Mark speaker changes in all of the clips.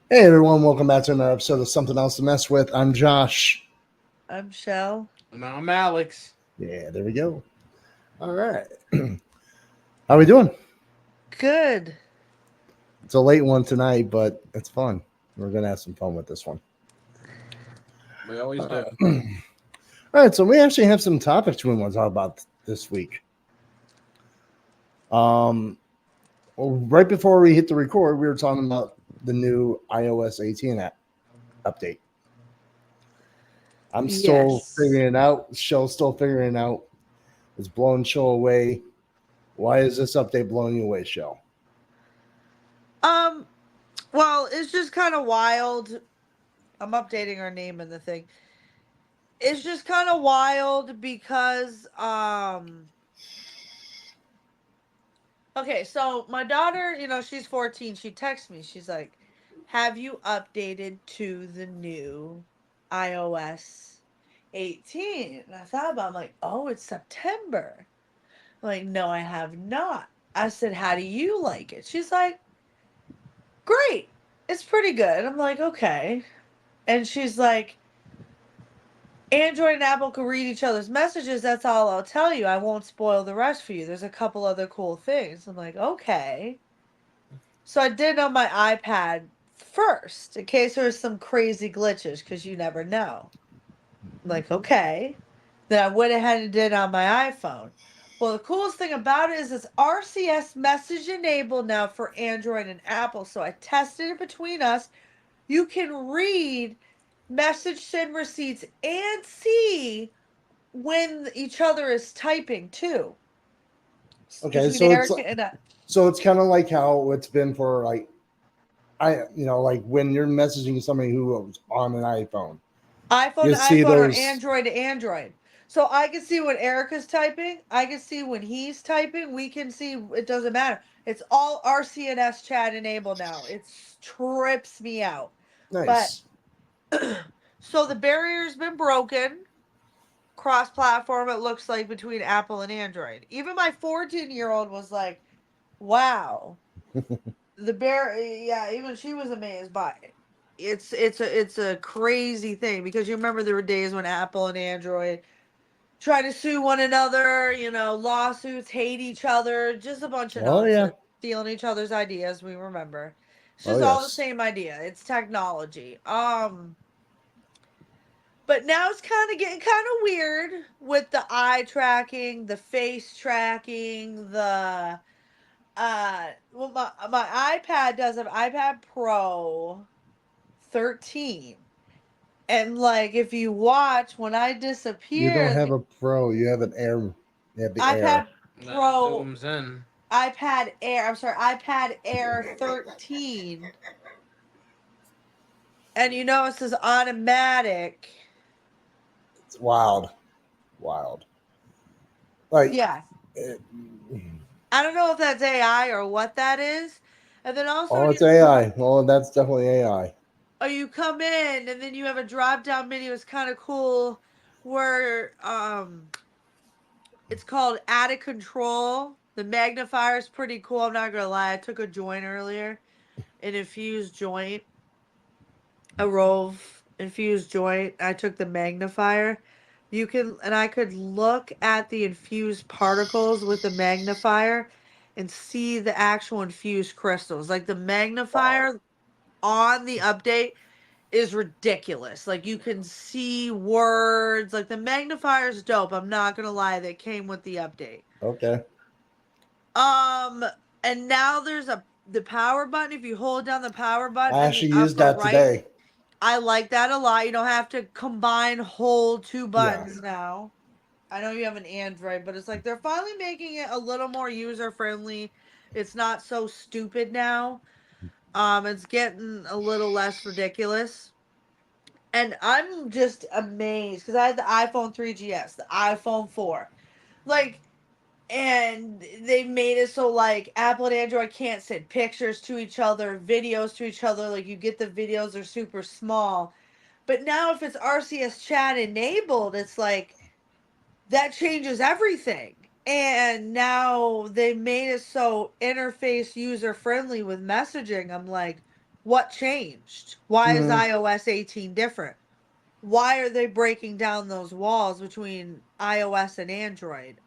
Speaker 1: Hey everyone, welcome back to another episode of Something Else to Mess With. I'm Josh.
Speaker 2: I'm Shell.
Speaker 3: And I'm Alex.
Speaker 1: Yeah, there we go. All right. How we doing?
Speaker 2: Good.
Speaker 1: It's a late one tonight, but it's fun. We're gonna have some fun with this one.
Speaker 3: We always do.
Speaker 1: All right, so we actually have some topics we want to talk about this week. Um, right before we hit the record, we were talking about the new iOS 18 update. I'm still
Speaker 2: Yes.
Speaker 1: figuring it out. Shell's still figuring it out. It's blowing Shell away. Why is this update blowing you away, Shell?
Speaker 2: Um, well, it's just kind of wild. I'm updating our name in the thing. It's just kind of wild because okay, so my daughter, she's 14. She texts me. She's like, "Have you updated to the new iOS 18?" And I thought about it, I'm like, "Oh, it's September." I'm like, "No, I have not." I said, "How do you like it?" She's like, "Great. It's pretty good." I'm like, "Okay." And she's like, "Android and Apple can read each other's messages. That's all I'll tell you. I won't spoil the rest for you. There's a couple other cool things." I'm like, "Okay." So I did it on my iPad first in case there was some crazy glitches because you never know. I'm like, "Okay." Then I went ahead and did it on my iPhone. Well, the coolest thing about it is it's RCS message enabled now for Android and Apple. So I tested it between us. You can read message send receipts and see when each other is typing too.
Speaker 1: Okay,
Speaker 2: Between
Speaker 1: so it's
Speaker 2: Erica and I.
Speaker 1: so it's kind of like how it's been for like when you're messaging somebody who was on an iPhone,
Speaker 2: iPhone
Speaker 1: you
Speaker 2: to
Speaker 1: see
Speaker 2: iPhone or
Speaker 1: those.
Speaker 2: Android to Android. So I can see when Erica's typing. I can see when he's typing. We can see. It doesn't matter. It's all RCNS chat enabled now. It trips me out. But
Speaker 1: Nice.
Speaker 2: so the barrier's been broken. Cross platform, it looks like, between Apple and Android. Even my 14-year-old was like, wow. Yeah, even she was amazed by it. It's a crazy thing because you remember there were days when Apple and Android try to sue one another, lawsuits, hate each other, just a bunch of
Speaker 1: Oh yeah.
Speaker 2: nonsense, stealing each other's ideas. We remember. It's
Speaker 1: Oh
Speaker 2: just all the
Speaker 1: yes.
Speaker 2: same idea. It's technology. But now it's kind of getting kind of weird with the eye tracking, the face tracking, the well, my iPad does an iPad Pro 13. And like if you watch when I
Speaker 1: You don't
Speaker 2: disappear,
Speaker 1: have
Speaker 2: the
Speaker 1: a Pro. You have an Air. You have the Air.
Speaker 2: iPad
Speaker 3: That
Speaker 2: Pro
Speaker 3: zooms in.
Speaker 2: iPad Air, I'm sorry, iPad Air 13. And it says automatic.
Speaker 1: It's wild. Wild. Like,
Speaker 2: Yeah.
Speaker 1: it,
Speaker 2: I don't know if that's AI or what that is. And then also
Speaker 1: oh, it's AI. Oh, that's definitely AI.
Speaker 2: you come in and then you have a drop down menu. It's kind of cool where it's called out of control. The magnifier is pretty cool. I'm not gonna lie. I took a joint earlier, an infused joint, a Rove infused joint. I took the magnifier. I could look at the infused particles with the magnifier and see the actual infused crystals. Like the
Speaker 1: Wow.
Speaker 2: magnifier on the update is ridiculous. Like you can see words. Like the magnifier's dope. I'm not gonna lie. That came with the update.
Speaker 1: Okay.
Speaker 2: Um, and now there's the power button. If you hold down the power button
Speaker 1: I
Speaker 2: in the
Speaker 1: actually used
Speaker 2: upper
Speaker 1: that
Speaker 2: right,
Speaker 1: today.
Speaker 2: I like that a lot. You don't have to hold two
Speaker 1: Yeah.
Speaker 2: buttons now. I know you have an Android, but it's like they're finally making it a little more user friendly. It's not so stupid now. It's getting a little less ridiculous. And I'm just amazed because I had the iPhone 3GS, the iPhone 4. Like, and they made it so like Apple and Android can't send pictures to each other, videos to each other. Like you get the videos are super small. But now if it's RCS chat enabled, it's like that changes everything. And now they made it so interface user friendly with messaging. I'm like, what changed? Why is
Speaker 1: Mhm.
Speaker 2: iOS 18 different? Why are they breaking down those walls between iOS and Android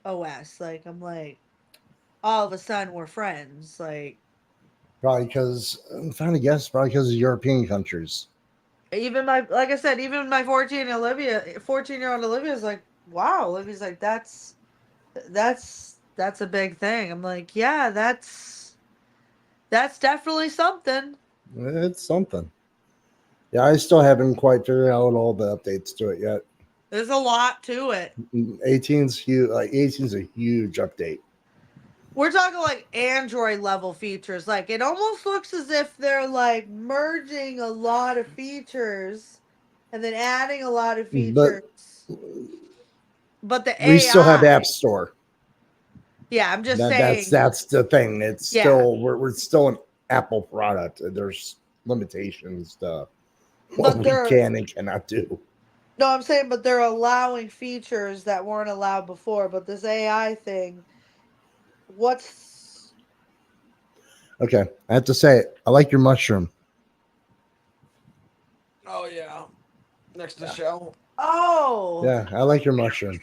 Speaker 2: OS? Like, I'm like, all of a sudden we're friends. Like,
Speaker 1: Probably because I'm trying to guess. Probably because of European countries.
Speaker 2: even my, like I said, even my 14-year-old Olivia is like, wow. Olivia's like, that's a big thing. I'm like, yeah, that's definitely something.
Speaker 1: It's something. Yeah, I still haven't quite figured out all the updates to it yet.
Speaker 2: There's a lot to it.
Speaker 1: 18's huge. Like 18's a huge update.
Speaker 2: We're talking like Android level features. Like, it almost looks as if they're like merging a lot of features and then adding a lot of
Speaker 1: But
Speaker 2: features. But the
Speaker 1: we still have
Speaker 2: AI,
Speaker 1: App Store.
Speaker 2: yeah, I'm just
Speaker 1: That's
Speaker 2: saying,
Speaker 1: the thing. It's
Speaker 2: yeah.
Speaker 1: still we're still an Apple product. There's limitations to what
Speaker 2: But
Speaker 1: we
Speaker 2: they're
Speaker 1: can and cannot do.
Speaker 2: no, I'm saying, but they're allowing features that weren't allowed before. But this AI thing, what's
Speaker 1: Okay, I have to say it. I like your mushroom.
Speaker 3: Oh yeah. Next to
Speaker 1: Yeah.
Speaker 3: show.
Speaker 2: oh
Speaker 1: Yeah, I like your mushroom.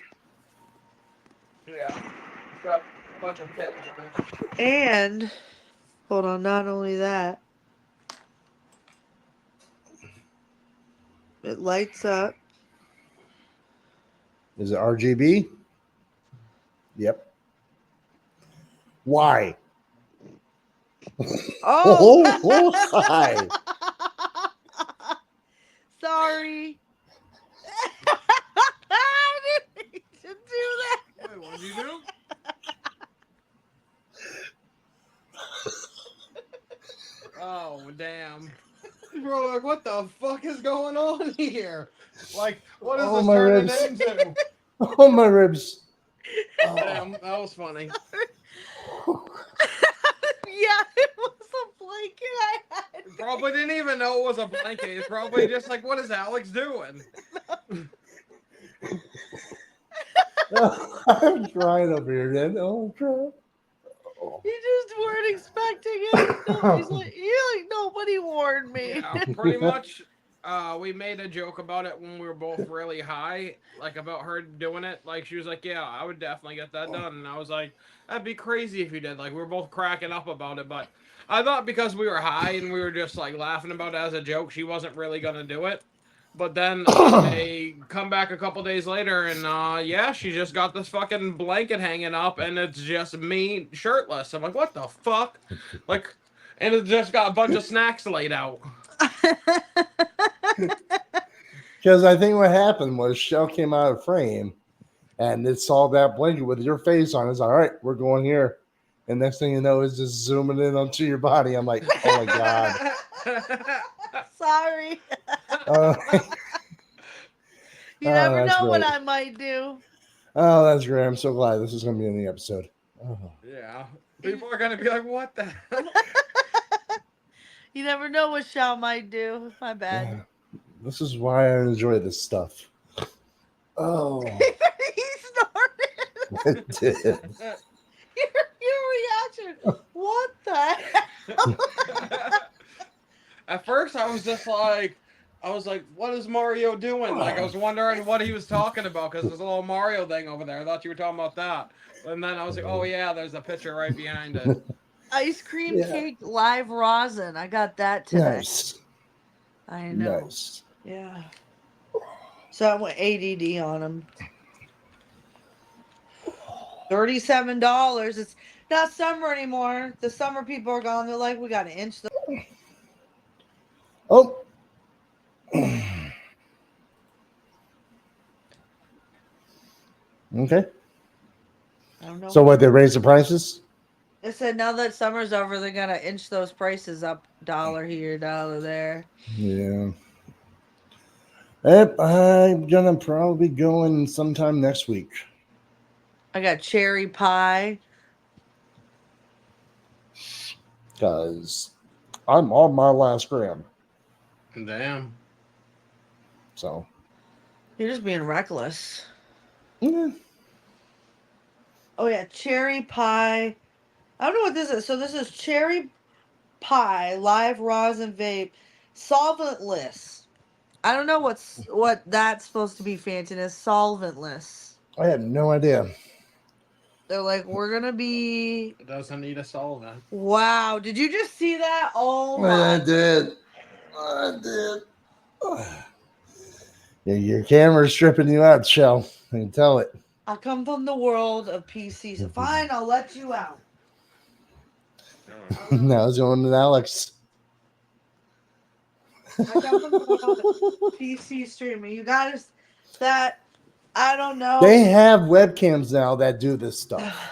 Speaker 3: Yeah. Got a bunch of pits in it.
Speaker 2: and hold on, not only that, it lights up.
Speaker 1: Is it RGB? Yep. Why?
Speaker 2: Oh,
Speaker 1: Hi.
Speaker 2: sorry. I didn't mean to do that.
Speaker 3: Wait, what did you do? Oh damn. Bro, like, what the fuck is going on here? Like, what is
Speaker 1: Oh,
Speaker 3: this
Speaker 1: my
Speaker 3: turning
Speaker 1: ribs.
Speaker 3: into?
Speaker 1: Oh, my ribs. Oh.
Speaker 3: Damn, that was funny.
Speaker 2: Yeah, it was a blanket I had.
Speaker 3: Probably didn't even know it was a blanket. It's probably just like, what is Alex doing?
Speaker 1: I'm trying over here, then. Oh, crap.
Speaker 2: You just weren't expecting it. Nobody's like, you're like, nobody warned me.
Speaker 3: Yeah, pretty much. We made a joke about it when we were both really high, like about her doing it. Like she was like, "Yeah, I would definitely get that done," and I was like, "That'd be crazy if you did." Like we were both cracking up about it, but I thought because we were high and we were just like laughing about it as a joke, she wasn't really gonna do it. But then I come back a couple days later, and yeah, she just got this fucking blanket hanging up, and it's just me shirtless. I'm like, "What the fuck?" Like, and it just got a bunch of snacks laid out.
Speaker 1: Because I think what happened was Shell came out of frame and it saw that blanket with your face on it. It's like, all right, we're going here. And next thing you know, is just zooming in onto your body. I'm like, oh my God.
Speaker 2: Sorry.
Speaker 1: Uh,
Speaker 2: You never
Speaker 1: that's
Speaker 2: know what
Speaker 1: great.
Speaker 2: I might do.
Speaker 1: Oh, that's great. I'm so glad this is going to be in the episode. Oh.
Speaker 3: Yeah. People are gonna be like, "What the hell?"
Speaker 2: You never know what Shao might do. My bad.
Speaker 1: Yeah. This is why I enjoy this stuff. Oh,
Speaker 2: He snorted.
Speaker 1: it did.
Speaker 2: Your reaction. What the hell?
Speaker 3: At first, I was just like, "What is Mario doing?" Like, I was wondering what he was talking about because there's a little Mario thing over there. I thought you were talking about that. And then I was like, "Oh yeah, there's a picture right behind it."
Speaker 2: Ice cream
Speaker 1: Yeah.
Speaker 2: cake live rosin. I got that today.
Speaker 1: Nice.
Speaker 2: I know.
Speaker 1: Nice.
Speaker 2: Yeah. So I went ADD on them. $37. It's not summer anymore. The summer people are gone. They're like, we got to inch the.
Speaker 1: Oh. Okay.
Speaker 2: I don't know.
Speaker 1: So what, they raise the prices?
Speaker 2: It said now that summer's over, they're gonna inch those prices up, dollar here, dollar there.
Speaker 1: Yeah. Yep, I'm gonna probably go in sometime next week.
Speaker 2: I got cherry pie.
Speaker 1: Because I'm on my last gram.
Speaker 3: Damn.
Speaker 1: So
Speaker 2: You're just being reckless.
Speaker 1: yeah.
Speaker 2: Oh yeah, cherry pie. I don't know what this is. So this is cherry pie, live rosin vape, solventless. I don't know what that's supposed to be fancy as. Solventless.
Speaker 1: I have no idea.
Speaker 2: They're like, we're gonna be.
Speaker 3: It doesn't need a solvent.
Speaker 2: Wow! Did you just see that? Oh
Speaker 1: I
Speaker 2: my!
Speaker 1: did. I did. Yeah, your camera's stripping you out, Shell. I can tell it.
Speaker 2: I come from the world of PC. So fine, I'll let you out.
Speaker 1: Now it's going to Alex.
Speaker 2: I come from the world of PC streaming. You guys, that I don't know.
Speaker 1: They have webcams now that do this stuff.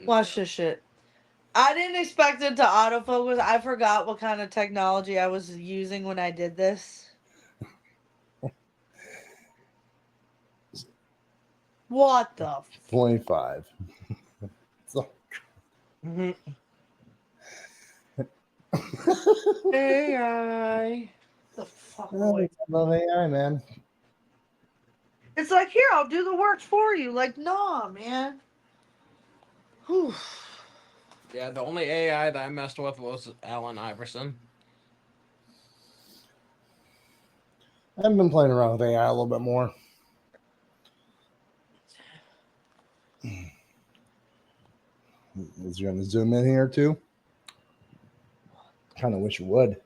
Speaker 2: Watch this shit. I didn't expect it to autofocus. I forgot what kind of technology I was using when I did this. What the?
Speaker 1: 25. So,
Speaker 2: AI. The fuck?
Speaker 1: I love AI, man.
Speaker 2: It's like, here, I'll do the work for you. Like, nah, man. Whew.
Speaker 3: Yeah, the only AI that I messed with was Allen Iverson.
Speaker 1: I've been playing around with AI a little bit more. Is you going to zoom in here too? Kind of wish you would.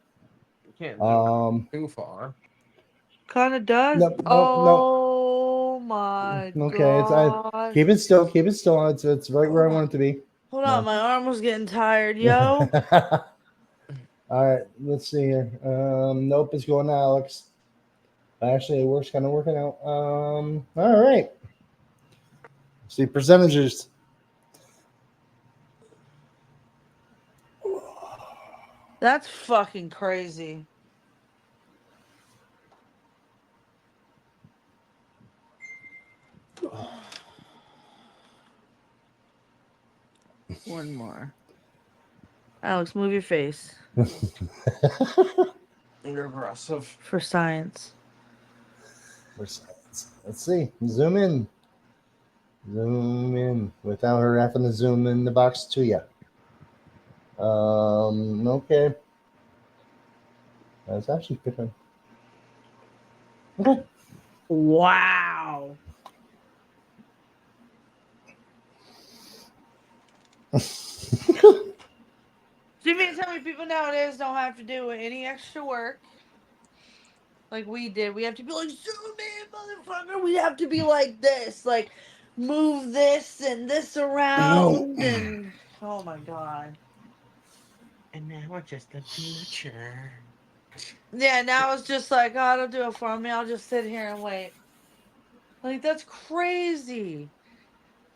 Speaker 3: You can't zoom
Speaker 1: Um,
Speaker 3: too far.
Speaker 2: Kind of does.
Speaker 1: Nope, nope,
Speaker 2: Oh my
Speaker 1: okay,
Speaker 2: god.
Speaker 1: keep it still. Keep it still. It's right where I want it to be.
Speaker 2: Hold
Speaker 1: No.
Speaker 2: on, my arm was getting tired, yo.
Speaker 1: All right, let's see here. Nope, it's going to Alex. Actually, it works. Kind of working out. All right. See percentages.
Speaker 2: That's fucking crazy. One more. Alex, move your face.
Speaker 3: You're aggressive.
Speaker 2: For science.
Speaker 1: Let's see. Zoom in. Zoom in without her having to zoom in the box to you. Okay. That's actually picking. Okay.
Speaker 2: Wow. So you mean to tell me people nowadays don't have to do any extra work like we did? We have to be like, zoom in, motherfucker. We have to be like this, like move this and this around, and oh my god.
Speaker 3: And now it's just the future.
Speaker 2: Yeah, now it's just like, oh, don't do it for me. I'll just sit here and wait. Like that's crazy.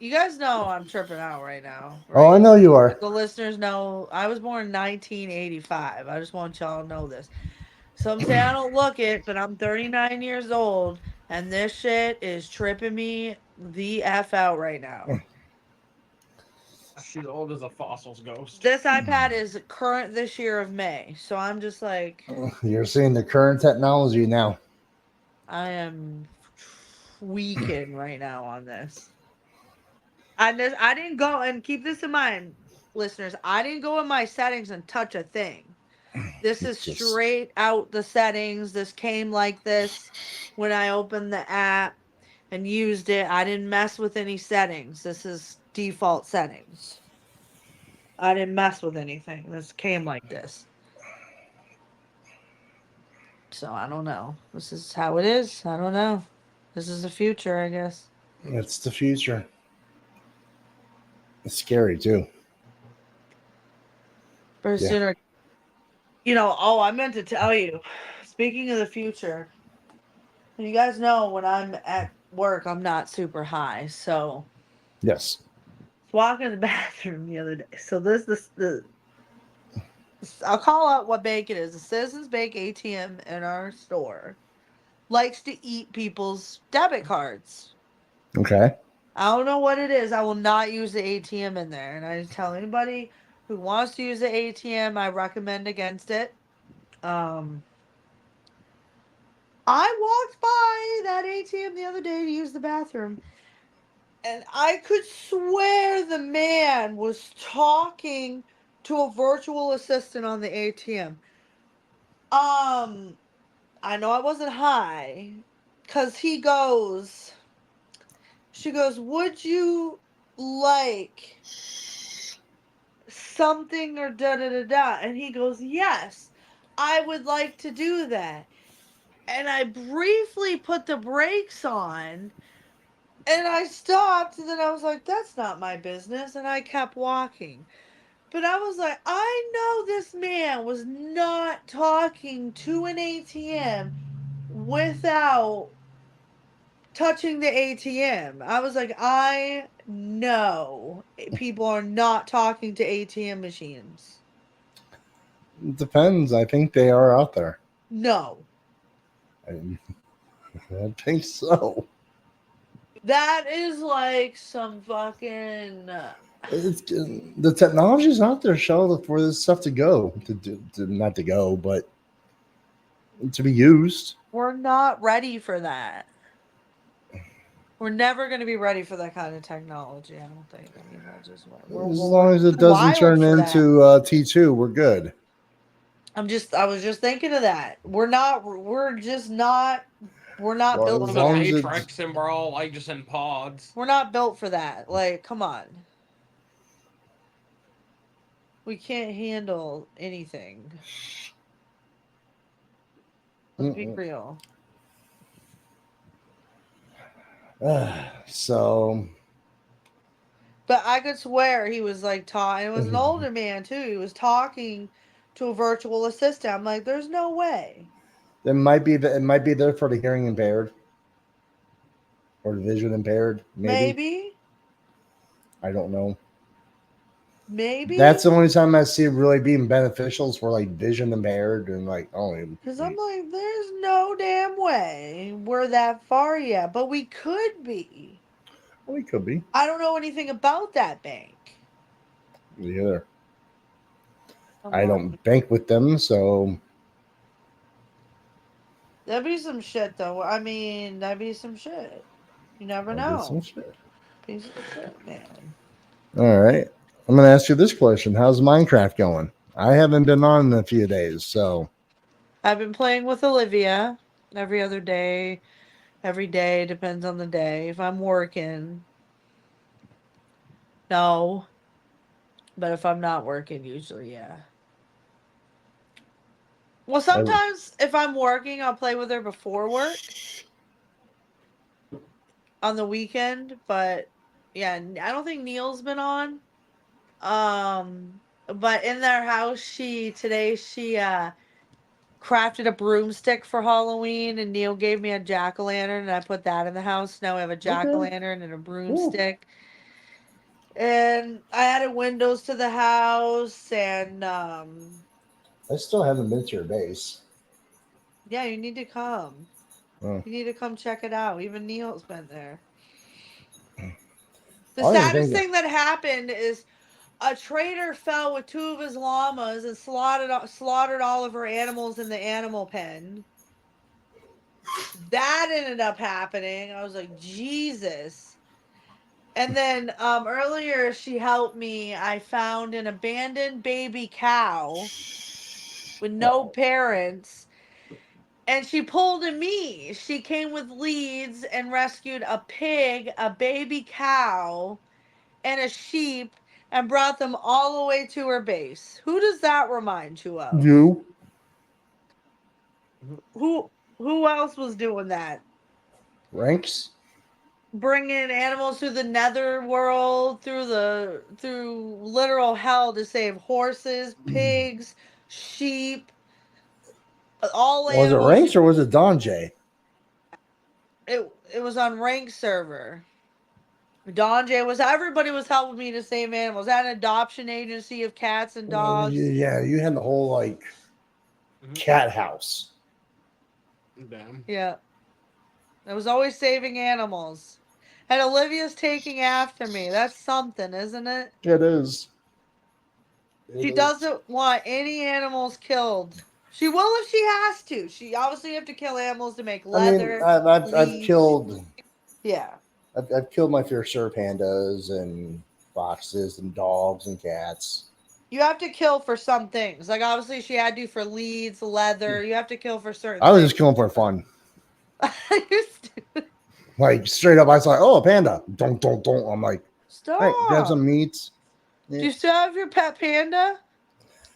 Speaker 2: You guys know I'm tripping out right now. Right?
Speaker 1: Oh, I know you are.
Speaker 2: The listeners know I was born in 1985. I just want y'all to know this. Some say I don't look it, but I'm 39 years old, and this shit is tripping me the F out right now.
Speaker 3: She's old as a fossil's ghost.
Speaker 2: This iPad is current this year of May, so I'm just like,
Speaker 1: You're seeing the current technology now.
Speaker 2: I am tweaking right now on this. I didn't go, and keep this in mind, listeners. I didn't go in my settings and touch a thing. This is straight out the settings. This came like this when I opened the app and used it. I didn't mess with any settings. This is default settings. I didn't mess with anything. This came like this. So I don't know. This is how it is. I don't know. This is the future, I guess.
Speaker 1: It's the future. It's scary too.
Speaker 2: Very sooner. You know, oh, I meant to tell you. Speaking of the future, you guys know when I'm at work, I'm not super high. So,
Speaker 1: Yes.
Speaker 2: walking in the bathroom the other day. So I'll call out what bank it is. The Citizens Bank ATM in our store likes to eat people's debit cards.
Speaker 1: Okay.
Speaker 2: I don't know what it is. I will not use the ATM in there. And I tell anybody who wants to use the ATM, I recommend against it. I walked by that ATM the other day to use the bathroom, and I could swear the man was talking to a virtual assistant on the ATM. I know I wasn't high, cause she goes, would you like something or da da da da? And he goes, yes, I would like to do that. And I briefly put the brakes on and I stopped, and then I was like, that's not my business. And I kept walking. But I was like, I know this man was not talking to an ATM without touching the ATM. I was like, I know people are not talking to ATM machines.
Speaker 1: It depends. I think they are out there.
Speaker 2: No.
Speaker 1: I think so.
Speaker 2: That is like some fucking.
Speaker 1: It's, the technology's out there, Shell, for this stuff to go. Not to go, but to be used.
Speaker 2: We're not ready for that. We're never going to be ready for that kind of technology, I don't think. I mean, that's just what we're
Speaker 1: As long as it
Speaker 2: too
Speaker 1: doesn't
Speaker 2: wild
Speaker 1: turn
Speaker 2: for that.
Speaker 1: into T2, we're good.
Speaker 2: I was just thinking of that. We're not
Speaker 1: Well,
Speaker 2: built
Speaker 1: as
Speaker 3: The
Speaker 1: long as it,
Speaker 3: Matrix, and we're all like just in pods.
Speaker 2: we're not built for that. Like, come on. We can't handle anything. Let's be real.
Speaker 1: so,
Speaker 2: But I could swear he was like talking. It was an older man too. He was talking to a virtual assistant. I'm like, there's no way.
Speaker 1: it might be there for the hearing impaired or the vision impaired. Maybe. I don't know.
Speaker 2: Maybe
Speaker 1: That's the only time I see it really being beneficial is for like vision impaired and like
Speaker 2: because I'm like, there's no damn way we're that far yet, but we could be.
Speaker 1: We could be.
Speaker 2: I don't know anything about that bank.
Speaker 1: Me either. I don't bank with them, so
Speaker 2: That'd be some shit, though. I mean, that'd be some shit. You never know.
Speaker 1: some shit.
Speaker 2: Piece of shit, man.
Speaker 1: All right. I'm going to ask you this question. How's Minecraft going? I haven't been on in a few days, so.
Speaker 2: I've been playing with Olivia every other day. Every day, depends on the day. If I'm working, no. But if I'm not working, usually, yeah. Well, sometimes if I'm working, I'll play with her before work on the weekend. But yeah, I don't think Neil's been on. But in their house, she crafted a broomstick for Halloween, and Neil gave me a jack-o'-lantern, and I put that in the house. Now we have a jack-o'-lantern and a broomstick. And I added windows to the house, and
Speaker 1: I still haven't been to your base.
Speaker 2: yeah, you need to come.
Speaker 1: Oh.
Speaker 2: You need to come check it out. Even Neil's been there. The saddest thing that happened is a trader fell with 2 of his llamas and slaughtered all of her animals in the animal pen. That ended up happening. I was like, Jesus. And then earlier she helped me. I found an abandoned baby cow with no parents. And she pulled a me. She came with leads and rescued a pig, a baby cow, and a sheep, and brought them all the way to her base. Who does that remind you of?
Speaker 1: You.
Speaker 2: Who else was doing that?
Speaker 1: Ranks?
Speaker 2: Bringing animals through the nether world, through literal hell to save horses, pigs, sheep, all animals.
Speaker 1: Was it Ranks or was it Don J?
Speaker 2: It was on Rank server. Don J everybody was helping me to save animals. I had an adoption agency of cats and dogs.
Speaker 1: Yeah, you had the whole like cat house.
Speaker 3: Damn.
Speaker 2: Yeah. I was always saving animals. And Olivia's taking after me. That's something, isn't it?
Speaker 1: It is.
Speaker 2: She doesn't want any animals killed. She will if she has to. She obviously have to kill animals to make leather.
Speaker 1: I mean, I've killed.
Speaker 2: Yeah.
Speaker 1: I've killed my fair share of pandas and foxes and dogs and cats.
Speaker 2: You have to kill for some things. Like obviously she had to for leads, leather. You have to kill for certain
Speaker 1: I was
Speaker 2: things.
Speaker 1: just killing for fun.
Speaker 2: You're stupid.
Speaker 1: Like straight up, I was like, "Oh, a panda!" Don't. I'm like,
Speaker 2: Stop.
Speaker 1: "Hey, grab some meats."
Speaker 2: Do you still have your pet panda?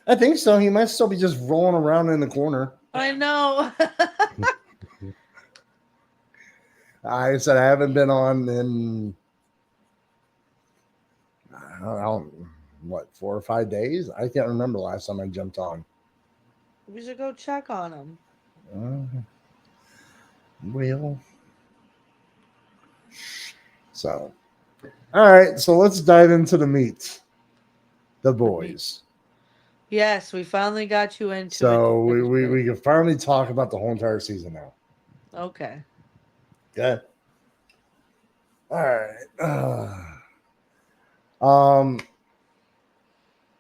Speaker 1: I think so. He might still be just rolling around in the corner.
Speaker 2: I know.
Speaker 1: I said I haven't been on in I don't know, what 4 or 5 days. I can't remember the last time I jumped on.
Speaker 2: We should go check on him.
Speaker 1: Well, so all right. So let's dive into the meats, the boys.
Speaker 2: Yes, we finally got you into
Speaker 1: So
Speaker 2: it.
Speaker 1: we can finally talk about the whole entire season now.
Speaker 2: Okay.
Speaker 1: Yeah. All right.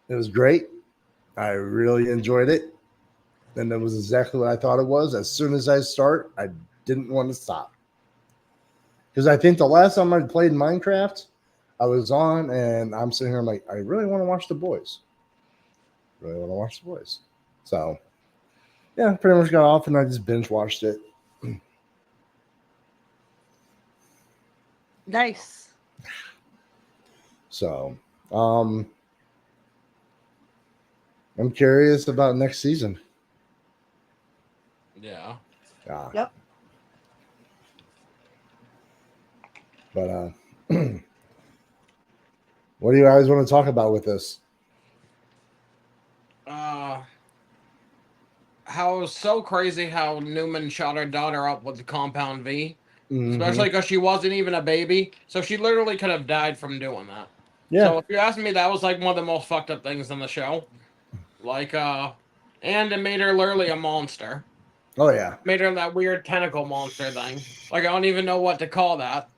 Speaker 1: It was great. I really enjoyed it, and it was exactly what I thought it was. As soon as I start, I didn't want to stop because I think the last time I played Minecraft, I was on and I'm sitting here. I'm like, I really want to watch the boys. Really want to watch the boys. So, yeah, pretty much got off and I just binge watched it.
Speaker 2: Nice.
Speaker 1: So, I'm curious about next season.
Speaker 3: Yeah.
Speaker 2: Yep.
Speaker 1: But what do you guys want to talk about with this?
Speaker 3: How it was so crazy how Newman shot her daughter up with the Compound V,
Speaker 1: Mhm.
Speaker 3: especially because she wasn't even a baby, so she literally could have died from doing that.
Speaker 1: Yeah.
Speaker 3: So if you're asking me, that was like one of the most fucked up things in the show. Like, and it made her literally a monster.
Speaker 1: Oh yeah.
Speaker 3: Made her that weird tentacle monster thing. Like, I don't even know what to call that.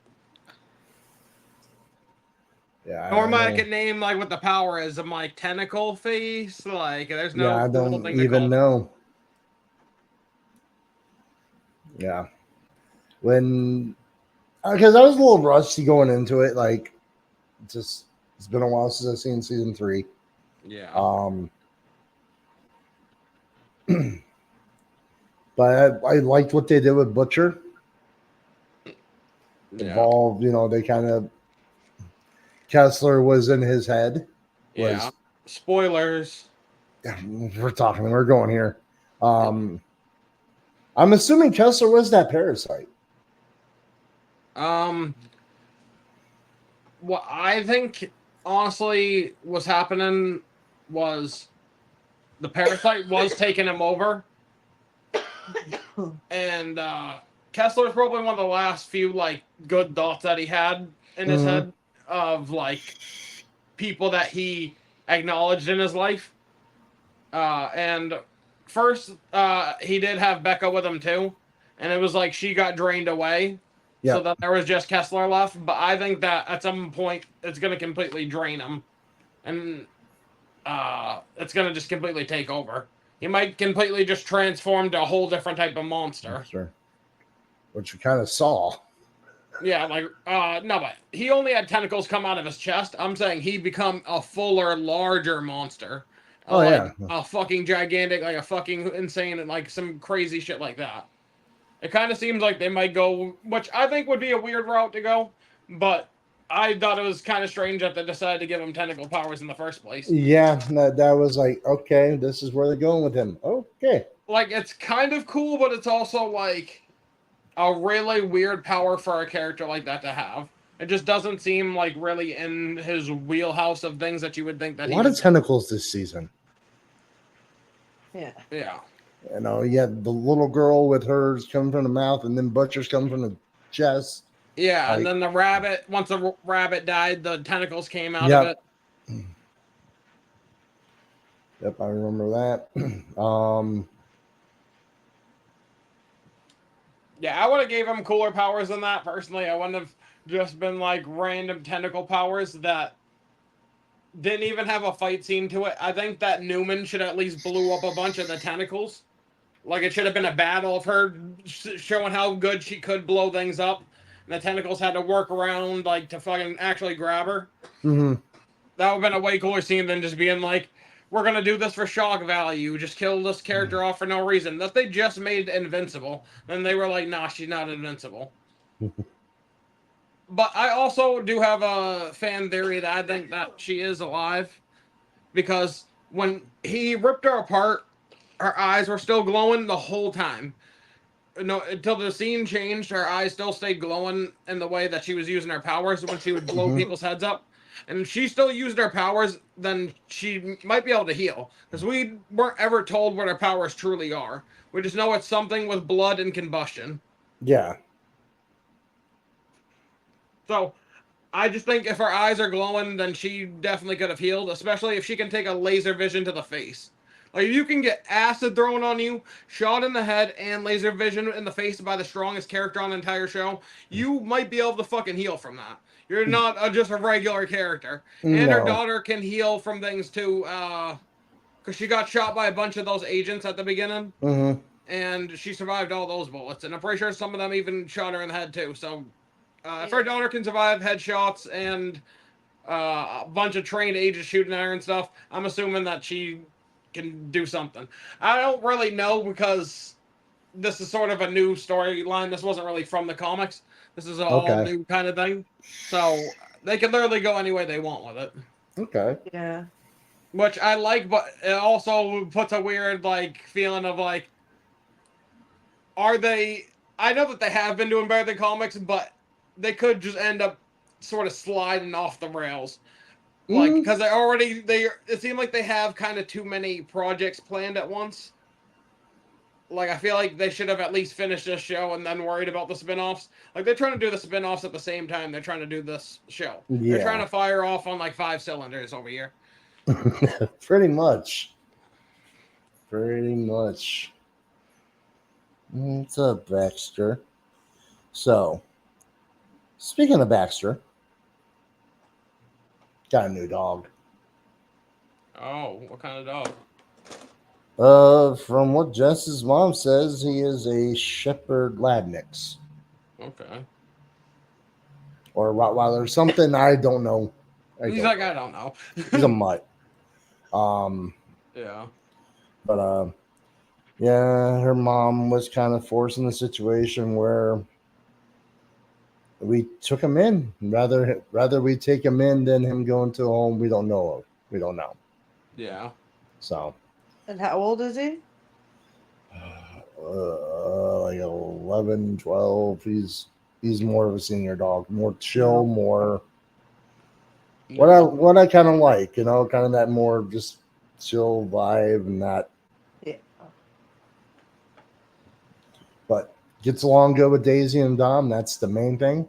Speaker 1: Yeah.
Speaker 3: Normally I could name, like, what the power is. I'm like, tentacle face? Like, there's no
Speaker 1: Yeah, I
Speaker 3: cool
Speaker 1: don't
Speaker 3: thing to
Speaker 1: even
Speaker 3: call
Speaker 1: know. Yeah. When because I was a little rusty going into it, like just it's been a while since I've seen season 3.
Speaker 3: it. Yeah.
Speaker 1: But I liked what they did with Butcher.
Speaker 3: Yeah.
Speaker 1: Evolved, they kind of Kessler was in his head.
Speaker 3: Yeah. Spoilers.
Speaker 1: We're going here. I'm assuming Kessler was that parasite.
Speaker 3: What I think honestly was happening was the parasite was taking him over, and Kessler's probably one of the last few like good thoughts that he had in his head of like people that he acknowledged in his life. And first, he did have Becca with him too, and it was like she got drained away. So that there was just Kessler left, but I think that at some point it's going to completely drain him, and it's going to just completely take over. He might completely just transform to a whole different type of monster.
Speaker 1: Sure. Which we kind of saw.
Speaker 3: Yeah, like no, but he only had tentacles come out of his chest. I'm saying he become a fuller, larger monster.
Speaker 1: Oh
Speaker 3: like,
Speaker 1: yeah,
Speaker 3: a fucking gigantic, like a fucking insane, and like some crazy shit like that. It kind of seems like they might go, which I think would be a weird route to go, but I thought it was kind of strange that they decided to give him tentacle powers in the first place.
Speaker 1: Yeah, that was like, okay, this is where they're going with him. Okay.
Speaker 3: Like, it's kind of cool, but it's also like a really weird power for a character like that to have. It just doesn't seem like really in his wheelhouse of things that you would think that
Speaker 1: a lot of tentacles this season.
Speaker 2: Yeah.
Speaker 3: Yeah.
Speaker 1: You had the little girl with hers coming from the mouth, and then Butcher's coming from the chest.
Speaker 3: Yeah,
Speaker 1: Like,
Speaker 3: and then the rabbit, once the rabbit died, the tentacles came out of it.
Speaker 1: Yep, I remember that.
Speaker 3: Yeah, I would have gave him cooler powers than that, personally. I wouldn't have just been, like, random tentacle powers that didn't even have a fight scene to it. I think that Newman should at least blew up a bunch of the tentacles. Like, it should have been a battle of her showing how good she could blow things up. And the tentacles had to work around, like, to fucking actually grab her.
Speaker 1: Mm-hmm.
Speaker 3: That would have been a way cooler scene than just being like, we're gonna do this for shock value, just kill this character off for no reason. That they just made invincible. Then they were like, nah, she's not invincible. But I also do have a fan theory that I think that she is alive. Because when he ripped her apart, her eyes were still glowing the whole time. No, until the scene changed, her eyes still stayed glowing in the way that she was using her powers when she would blow people's heads up. And if she still used her powers, then she might be able to heal. Because we weren't ever told what her powers truly are. We just know it's something with blood and combustion.
Speaker 1: Yeah.
Speaker 3: So I just think if her eyes are glowing, then she definitely could have healed, especially if she can take a laser vision to the face. Like, if you can get acid thrown on you, shot in the head, and laser vision in the face by the strongest character on the entire show, you might be able to fucking heal from that. You're not just a regular character. And her
Speaker 1: No.
Speaker 3: daughter can heal from things too, because she got shot by a bunch of those agents at the beginning,
Speaker 1: Mm-hmm.
Speaker 3: and she survived all those bullets. And I'm pretty sure some of them even shot her in the head too. So if her daughter can survive headshots and a bunch of trained agents shooting at her and stuff, I'm assuming that she can do something. I don't really know because this is sort of a new storyline. This wasn't really from the comics. This is an all new kind of thing. So they can literally go any way they want with it.
Speaker 1: Okay.
Speaker 2: Yeah.
Speaker 3: Which I like, but it also puts a weird like feeling of like, are they? I know that they have been doing better than comics, but they could just end up sort of sliding off the rails. Like, because it seemed like they have kind of too many projects planned at once. Like, I feel like they should have at least finished this show and then worried about the spin-offs. Like, they're trying to do the spin-offs at the same time they're trying to do this show.
Speaker 1: Yeah.
Speaker 3: They're trying to fire off on like 5 cylinders over here.
Speaker 1: Pretty much. Pretty much. What's up, Baxter? So, speaking of Baxter, got a new dog.
Speaker 3: Oh, what kind of dog?
Speaker 1: From what Jess's mom says, he is a Shepherd Lab mix
Speaker 3: Okay.
Speaker 1: or Rottweiler, something I don't know.
Speaker 3: He's like, I don't know.
Speaker 1: He's a mutt.
Speaker 3: Yeah.
Speaker 1: But yeah, her mom was kind of forcing the situation where we took him in. Rather we take him in than him going to a home we don't know of. We don't know.
Speaker 3: Yeah.
Speaker 1: So.
Speaker 2: And how old is he?
Speaker 1: Like 11, 12. He's more of a senior dog, more chill, more what I kind of like, kind of that more just chill vibe and that.
Speaker 2: Yeah.
Speaker 1: But gets along good with Daisy and Dom. That's the main thing.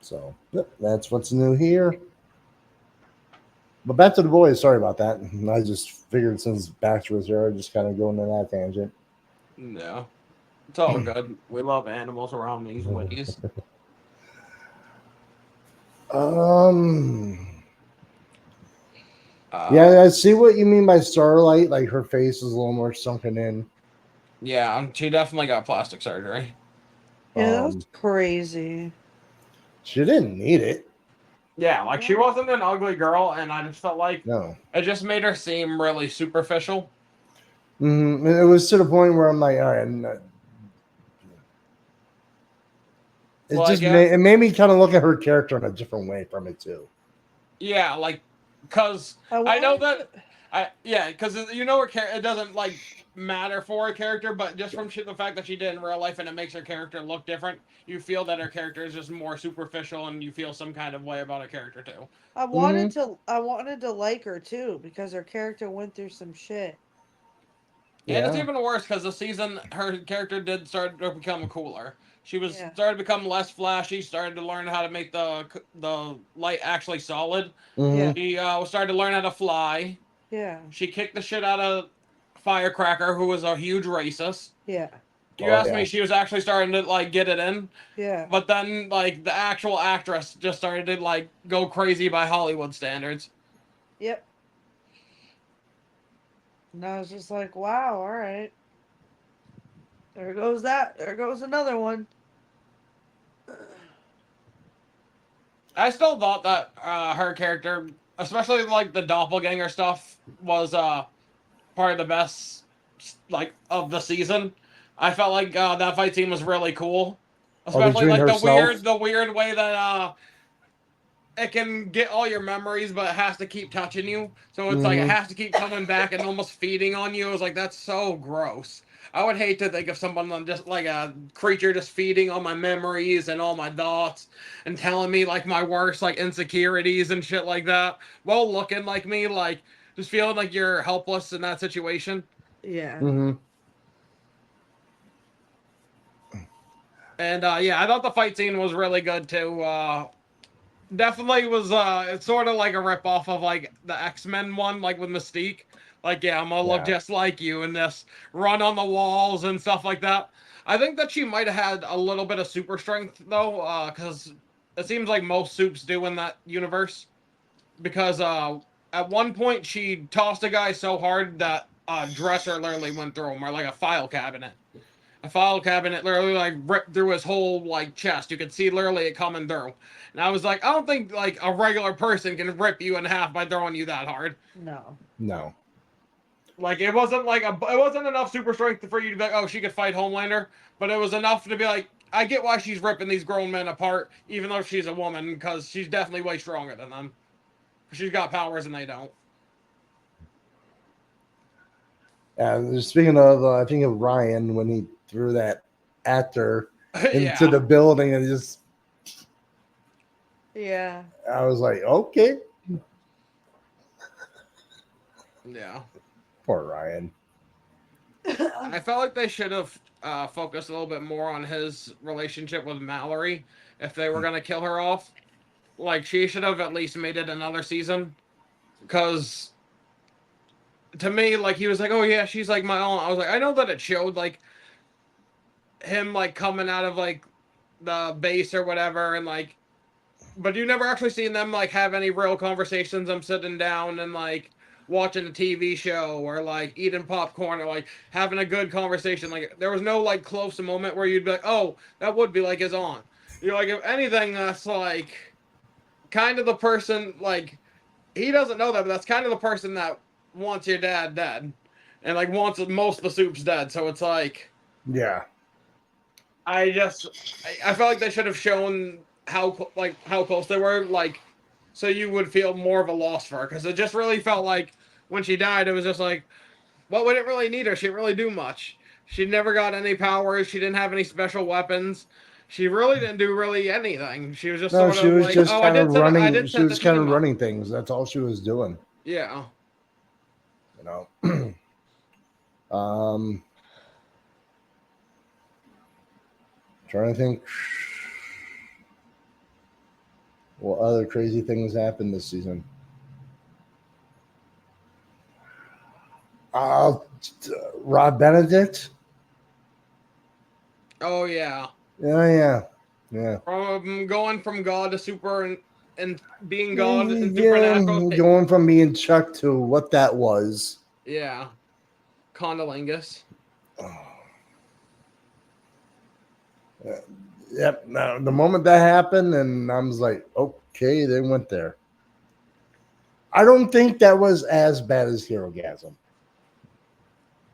Speaker 1: So yep, that's what's new here. But back to the boys. Sorry about that. I just figured since Baxter was here, I'd just kind of go into that tangent.
Speaker 3: Yeah. It's all good. We love animals around these ways.
Speaker 1: Yeah, I see what you mean by Starlight. Like her face is a little more sunken in.
Speaker 3: Yeah, she definitely got plastic surgery.
Speaker 2: Yeah, that's crazy.
Speaker 1: She didn't need it.
Speaker 3: Yeah, like she wasn't an ugly girl, and I just felt like it just made her seem really superficial.
Speaker 1: Mm-hmm. It was to the point where I'm like, all right. It made me kind of look at her character in a different way from it too.
Speaker 3: Yeah, like because I know that because you know it doesn't like matter for a character, but just from the fact that she did in real life and it makes her character look different, you feel that her character is just more superficial, and you feel some kind of way about her character too.
Speaker 2: I wanted to like her too because her character went through some shit.
Speaker 3: And it's even worse because the season her character did start to become cooler. She started to become less flashy. Started to learn how to make the light actually solid.
Speaker 1: Mm-hmm.
Speaker 3: She started to learn how to fly.
Speaker 2: Yeah.
Speaker 3: She kicked the shit out of Firecracker, who was a huge racist.
Speaker 2: Yeah.
Speaker 3: You asked me, she was actually starting to like get it in.
Speaker 2: Yeah.
Speaker 3: But then like the actual actress just started to like go crazy by Hollywood standards.
Speaker 2: Yep. And I was just like, wow, all right. There goes that. There goes another one.
Speaker 3: I still thought that her character, especially like the doppelganger stuff, was part of the best like of the season. I felt like that fight scene was really cool,
Speaker 1: Oh,
Speaker 3: especially
Speaker 1: between
Speaker 3: like
Speaker 1: herself.
Speaker 3: the weird way that it can get all your memories, but it has to keep touching you. So it's like it
Speaker 1: Hmm.
Speaker 3: has to keep coming back and almost feeding on you. It was like that's so gross. I would hate to think of someone just like a creature just feeding on my memories and all my thoughts and telling me like my worst like insecurities and shit like that. While looking like me, like just feeling like you're helpless in that situation.
Speaker 2: Yeah.
Speaker 1: Hmm.
Speaker 3: And yeah, I thought the fight scene was really good too. Definitely was it's sort of like a rip off of like the X-Men one, like with Mystique. Like, yeah, I'm gonna look
Speaker 1: Yeah.
Speaker 3: just like you in this run on the walls and stuff like that. I think that she might have had a little bit of super strength though, because it seems like most soups do in that universe. Because at one point she tossed a guy so hard that a dresser literally went through him, or like a file cabinet. A file cabinet literally like ripped through his whole like chest. You could see literally it coming through. And I was like, I don't think like a regular person can rip you in half by throwing you that hard.
Speaker 2: No.
Speaker 1: No.
Speaker 3: Like it wasn't like it wasn't enough super strength for you to be like, oh, she could fight Homelander, but it was enough to be like, I get why she's ripping these grown men apart, even though she's a woman, because she's definitely way stronger than them. She's got powers and they don't.
Speaker 1: And speaking of, I think of Ryan when he threw that actor into
Speaker 3: Yeah,
Speaker 1: the building and just,
Speaker 2: Yeah.
Speaker 1: I was like, okay,
Speaker 3: yeah.
Speaker 1: poor Ryan.
Speaker 3: I felt like they should have focused a little bit more on his relationship with Mallory if they were gonna kill her off. Like she should have at least made it another season, because to me, like he was like, oh yeah, she's like my own. I was like, I know that it showed like him like coming out of like the base or whatever, and like, but you never actually seen them like have any real conversations. I'm sitting down and like watching a TV show or like eating popcorn or like having a good conversation. Like there was no like close moment where you'd be like, oh, that would be like his aunt. You're like, if anything, that's like kind of the person like he doesn't know that, but that's kind of the person that wants your dad dead, and like wants most of the soups dead. So it's like
Speaker 1: Yeah.
Speaker 3: I felt like they should have shown how close they were, like so you would feel more of a loss for her, because it just really felt like when she died, it was just like, well, we didn't really need her. She didn't really do much. She never got any powers. She didn't have any special weapons. She really didn't do really anything. She was just
Speaker 1: No,
Speaker 3: sort
Speaker 1: she
Speaker 3: of
Speaker 1: was
Speaker 3: like,
Speaker 1: just
Speaker 3: oh,
Speaker 1: kind of
Speaker 3: I
Speaker 1: running.
Speaker 3: did
Speaker 1: She
Speaker 3: set the
Speaker 1: was kind of
Speaker 3: team up.
Speaker 1: running things. That's all she was doing.
Speaker 3: Yeah.
Speaker 1: You know. um, trying to think what other crazy things happened this season. Uh, Rob Benedict.
Speaker 3: Oh yeah.
Speaker 1: Yeah.
Speaker 3: From going from God to super and being God and
Speaker 1: Yeah,
Speaker 3: supernatural.
Speaker 1: going from being Chuck to what that was.
Speaker 3: Yeah. Condolingus.
Speaker 1: Yep. Now, the moment that happened, and I was like, okay, they went there. I don't think that was as bad as Hero Gasm.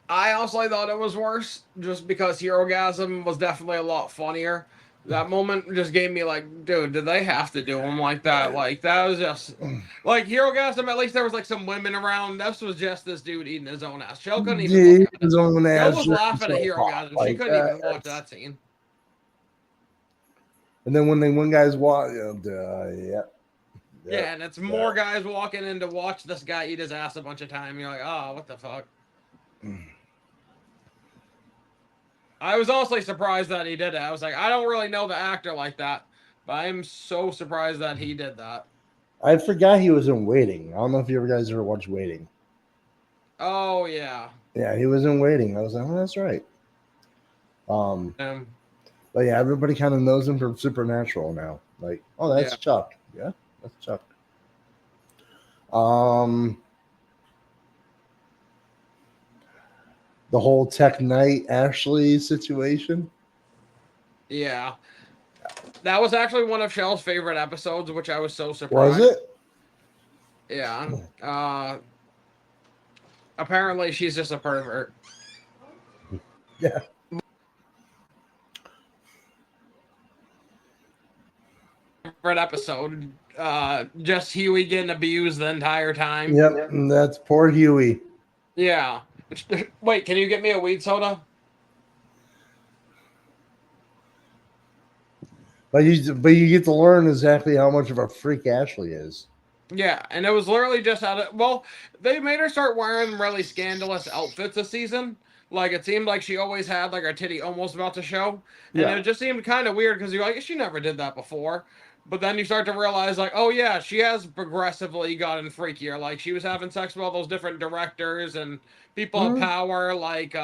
Speaker 3: I honestly thought it was worse, just because Herogasm was definitely a lot funnier. That moment just gave me like, dude, did they have to do him like that? Like that was just like Herogasm. At least there was like some women around. This was just this dude eating his own ass. Shell couldn't even look
Speaker 1: His
Speaker 3: at it.
Speaker 1: own
Speaker 3: Shell
Speaker 1: ass
Speaker 3: was
Speaker 1: ripped
Speaker 3: laughing at
Speaker 1: so hard
Speaker 3: Herogasm. She
Speaker 1: like
Speaker 3: couldn't even watch
Speaker 1: that.
Speaker 3: that scene.
Speaker 1: And then when they one guys walk,
Speaker 3: Yeah, and it's more guys walking in to watch this guy eat his ass a bunch of time. You're like, oh, what the fuck? I was honestly surprised that he did it. I was like, I don't really know the actor like that, but I'm so surprised that he did that.
Speaker 1: I forgot he was in Waiting. I don't know if you guys ever watched Waiting.
Speaker 3: Oh yeah.
Speaker 1: Yeah, he was in Waiting. I was like, oh, that's right. But yeah, everybody kind of knows him from Supernatural now. Like, oh, that's
Speaker 3: Yeah.
Speaker 1: Chuck. Yeah, that's Chuck. The whole Tech Knight Ashley situation.
Speaker 3: Yeah. That was actually one of Shell's favorite episodes, which I was so surprised.
Speaker 1: Was it?
Speaker 3: Yeah. Apparently, she's just a pervert.
Speaker 1: Yeah.
Speaker 3: Favorite episode. Just Huey getting abused the entire time.
Speaker 1: Yep. And that's poor Huey.
Speaker 3: Yeah. Wait, can you get me a weed soda?
Speaker 1: But you get to learn exactly how much of a freak Ashley is.
Speaker 3: Yeah, and it was literally just out of, well, they made her start wearing really scandalous outfits this season. Like, it seemed like she always had, like, her titty almost about to show. And
Speaker 1: Yeah.
Speaker 3: it just seemed kind of weird because you're like, she never did that before. But then you start to realize, like, oh, yeah, she has progressively gotten freakier. Like, she was having sex with all those different directors and people of power, like,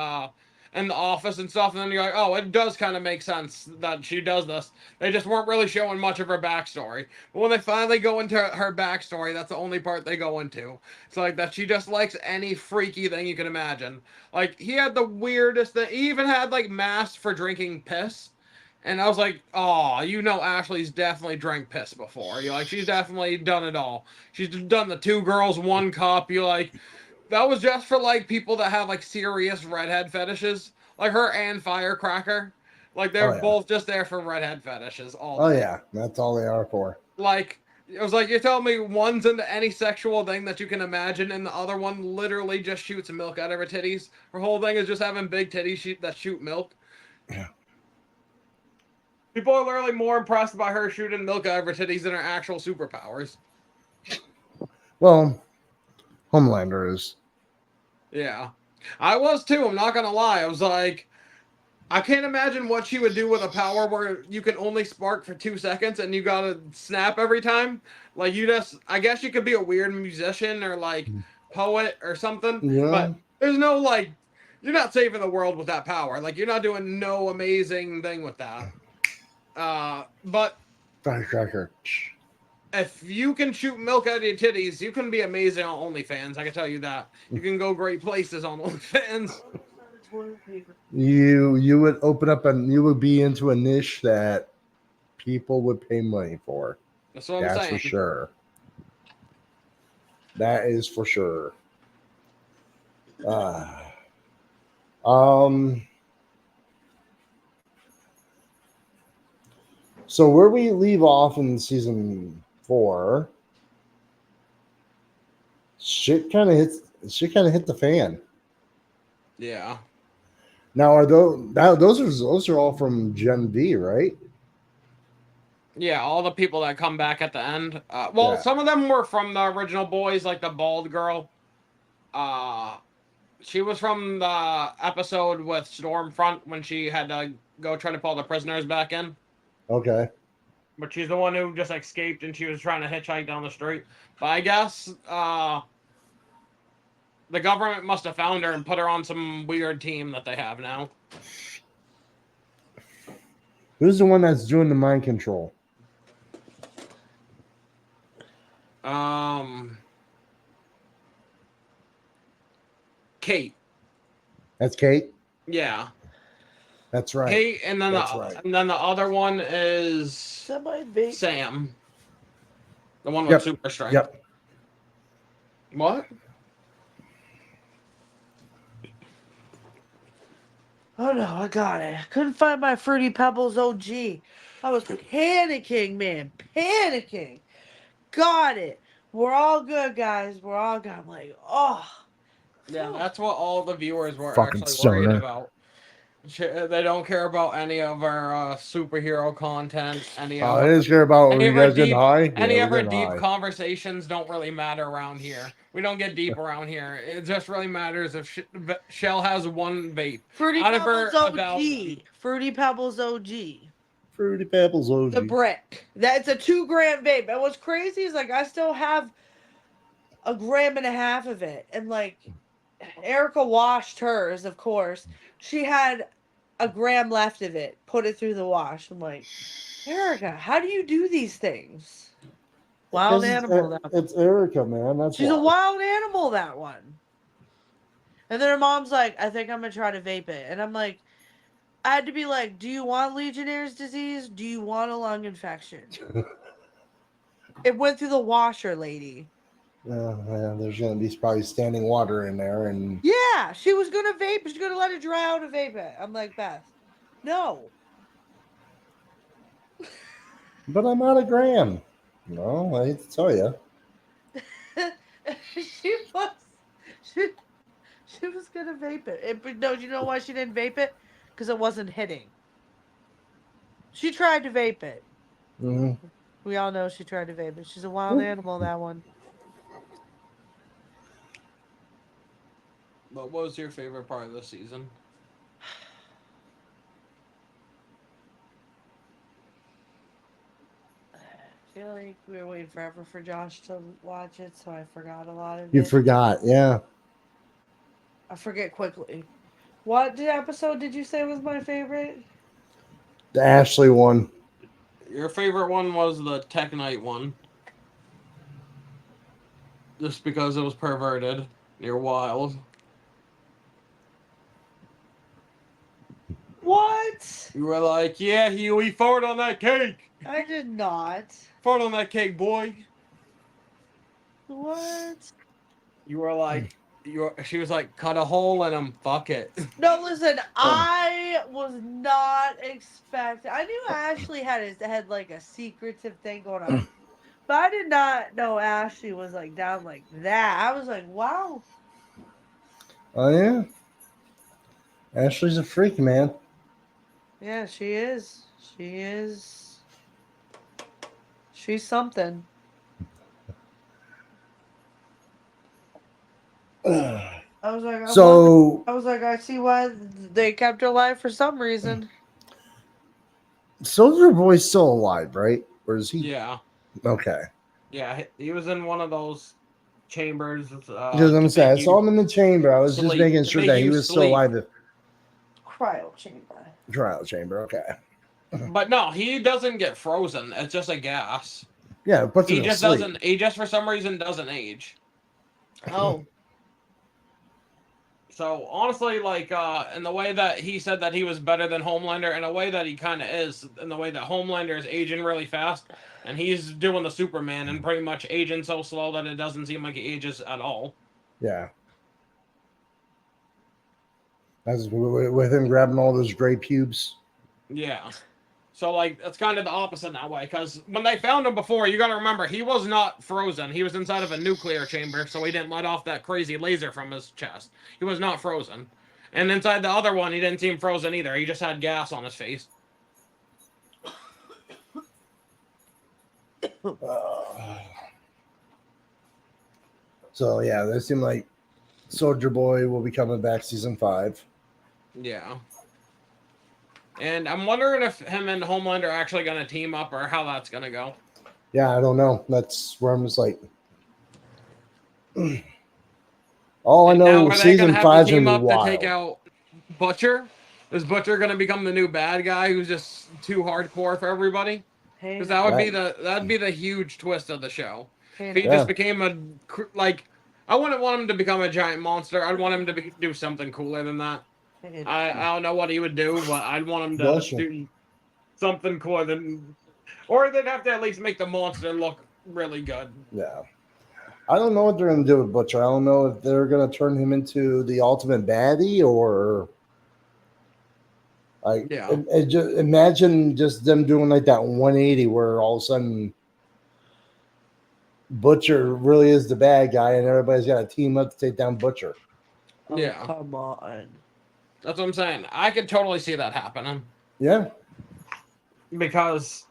Speaker 3: in the office and stuff. And then you're like, oh, it does kind of make sense that she does this. They just weren't really showing much of her backstory. But when they finally go into her backstory, that's the only part they go into. It's like that she just likes any freaky thing you can imagine. Like, he had the weirdest thing. He even had, like, masks for drinking piss. And I was like, oh, you know Ashley's definitely drank piss before. You're like, she's definitely done it all. She's done the 2 girls, 1 cup. You're like, that was just for, like, people that have, like, serious redhead fetishes. Like her and Firecracker. Like, they're both just there for redhead fetishes all day.
Speaker 1: Oh, yeah. That's all they are for.
Speaker 3: Like, it was like, you're telling me one's into any sexual thing that you can imagine, and the other one literally just shoots milk out of her titties. Her whole thing is just having big titties that shoot milk.
Speaker 1: Yeah.
Speaker 3: People are literally more impressed by her shooting milk out of her titties than her actual superpowers.
Speaker 1: Well, Homelander is.
Speaker 3: Yeah. I was too, I'm not gonna lie. I was like, I can't imagine what she would do with a power where you can only spark for 2 seconds and you gotta snap every time. Like, you just, I guess you could be a weird musician or, like, poet or something.
Speaker 1: Yeah.
Speaker 3: But there's no, like, you're not saving the world with that power. Like, you're not doing no amazing thing with that. But
Speaker 1: Firecracker.
Speaker 3: if you can shoot milk out of your titties, you can be amazing on OnlyFans. I can tell you that. You can go great places on OnlyFans.
Speaker 1: You would open up and you would be into a niche that people would pay money for.
Speaker 3: That's what I'm
Speaker 1: That's
Speaker 3: saying.
Speaker 1: for sure. That is for sure. So where we leave off in season 4, shit kind of hit the fan.
Speaker 3: Yeah.
Speaker 1: Now those are all from Gen V, right?
Speaker 3: Yeah, all the people that come back at the end.
Speaker 1: Yeah.
Speaker 3: Some of them were from the original boys, like the bald girl. She was from the episode with Stormfront when she had to go try to pull the prisoners back in.
Speaker 1: Okay.
Speaker 3: But she's the one who just escaped and she was trying to hitchhike down the street. But I guess the government must have found her and put her on some weird team that they have now.
Speaker 1: Who's the one that's doing the mind control?
Speaker 3: Kate.
Speaker 1: That's Kate?
Speaker 3: Yeah.
Speaker 1: That's right.
Speaker 3: Kate, and then the other one is Sam. The one with super strength.
Speaker 1: Yep.
Speaker 3: What?
Speaker 2: Oh no, I got it. I couldn't find my Fruity Pebbles OG. I was panicking, man. Panicking. Got it. We're all good, guys. We're all good. I'm like, oh.
Speaker 3: Yeah, that's what all the viewers were
Speaker 1: Fucking
Speaker 3: actually worried
Speaker 1: stoner.
Speaker 3: about. They don't care about any of our superhero content.
Speaker 1: I didn't care about when you guys getting high.
Speaker 3: Any
Speaker 1: Yeah,
Speaker 3: of
Speaker 1: we're
Speaker 3: our
Speaker 1: getting
Speaker 3: deep
Speaker 1: high.
Speaker 3: conversations don't really matter around here. We don't get deep around here. It just really matters if Shell has one vape.
Speaker 2: Fruity
Speaker 3: Out of her
Speaker 2: Pebbles OG.
Speaker 3: about-
Speaker 2: Fruity Pebbles OG.
Speaker 1: Fruity Pebbles OG.
Speaker 2: The brick. That's a 2-gram vape. And what's crazy is, like, I still have 1.5 grams of it. And, like, Erica washed hers, of course. She had 1 gram left of it. Put it through the wash. I'm like, Erica, how do you do these things? Wild animal. That one.
Speaker 1: It's Erica, man. That's
Speaker 2: She's
Speaker 1: why.
Speaker 2: a wild animal, that one. And then her mom's like, I think I'm going to try to vape it. And I'm like, I had to be like, do you want Legionnaire's disease? Do you want a lung infection? It went through the washer, lady.
Speaker 1: Yeah, there's gonna be probably standing water in there, and
Speaker 2: Yeah, she was gonna vape. She's gonna let it dry out and vape it. I'm like, Beth, no.
Speaker 1: but I'm out of gram. No, I hate to tell you.
Speaker 2: she was, she, she was gonna vape it. But no, you know why she didn't vape it? Because it wasn't hitting. She tried to vape it.
Speaker 1: Hmm.
Speaker 2: We all know she tried to vape it. She's a wild animal, that one.
Speaker 3: But what was your favorite part of the season?
Speaker 2: I feel like we were waiting forever for Josh to watch it, so I forgot a lot of
Speaker 1: You
Speaker 2: it.
Speaker 1: forgot, yeah.
Speaker 2: I forget quickly. What episode did you say was my favorite?
Speaker 1: The Ashley one.
Speaker 3: Your favorite one was the Tech Night one. Just because it was perverted. You're wild.
Speaker 2: What?
Speaker 3: You were like, yeah, he farted on that cake.
Speaker 2: I did not.
Speaker 3: Fart on that cake, boy.
Speaker 2: What?
Speaker 3: You were like, she was like, cut a hole in him, fuck it.
Speaker 2: No, listen, I was not expecting. I knew Ashley had like a secretive thing going on, but I did not know Ashley was like down like that. I was like, wow.
Speaker 1: Oh yeah. Ashley's a freak, man.
Speaker 2: Yeah, she is. She is. She's something. I was like,
Speaker 1: So
Speaker 2: I was like, I see why they kept her alive for some reason.
Speaker 1: Soldier Boy's still alive, right? Or is he?
Speaker 3: Yeah.
Speaker 1: Okay.
Speaker 3: Yeah, he was in one of those chambers.
Speaker 1: Because I'm saying, I saw him in the chamber. I was just
Speaker 3: sleep-
Speaker 1: making
Speaker 3: to
Speaker 1: sure
Speaker 3: make
Speaker 1: that he
Speaker 3: you
Speaker 1: was still
Speaker 3: sleep.
Speaker 1: alive. The
Speaker 2: Cryo chamber.
Speaker 1: trial chamber. Okay.
Speaker 3: But no, he doesn't get frozen. It's just a gas.
Speaker 1: Yeah, it puts
Speaker 3: He
Speaker 1: him to
Speaker 3: just
Speaker 1: sleep.
Speaker 3: doesn't. He just for some reason doesn't age.
Speaker 2: Oh.
Speaker 3: So honestly, like in the way that he said that he was better than Homelander, in a way that he kind of is, in the way that Homelander is aging really fast, and he's doing the Superman and pretty much aging so slow that it doesn't seem like he ages at all.
Speaker 1: Yeah. As with him grabbing all those gray pubes.
Speaker 3: Yeah. So like it's kind of the opposite that way, because when they found him before, you got to remember he was not frozen. He was inside of a nuclear chamber, so he didn't let off that crazy laser from his chest. He was not frozen. And inside the other one, he didn't seem frozen either. He just had gas on his face.
Speaker 1: So yeah, they seem like Soldier Boy will be coming back season 5.
Speaker 3: Yeah. And I'm wondering if him and Homelander are actually going to team up or how that's going to go.
Speaker 1: Yeah, I don't know. That's where I'm just like. All I
Speaker 3: And
Speaker 1: know,
Speaker 3: now, are they
Speaker 1: season
Speaker 3: going to have
Speaker 1: 5
Speaker 3: to
Speaker 1: is
Speaker 3: team
Speaker 1: gonna
Speaker 3: up
Speaker 1: be
Speaker 3: to
Speaker 1: wild.
Speaker 3: take out Butcher? Is Butcher going to become the new bad guy who's just too hardcore for everybody? Because that would be that'd be the huge twist of the show. If he just became I wouldn't want him to become a giant monster. I'd want him to do something cooler than that. I don't know what he would do, but I'd want him to do something cooler than, or they'd have to at least make the monster look really good.
Speaker 1: Yeah. I don't know what they're going to do with Butcher. I don't know if they're going to turn him into the ultimate baddie or like just imagine just them doing like that 180 where all of a sudden Butcher really is the bad guy and everybody's got to team up to take down Butcher.
Speaker 2: Oh,
Speaker 3: yeah.
Speaker 2: Come on.
Speaker 3: That's what I'm saying. I could totally see that happening.
Speaker 1: Yeah.
Speaker 3: Because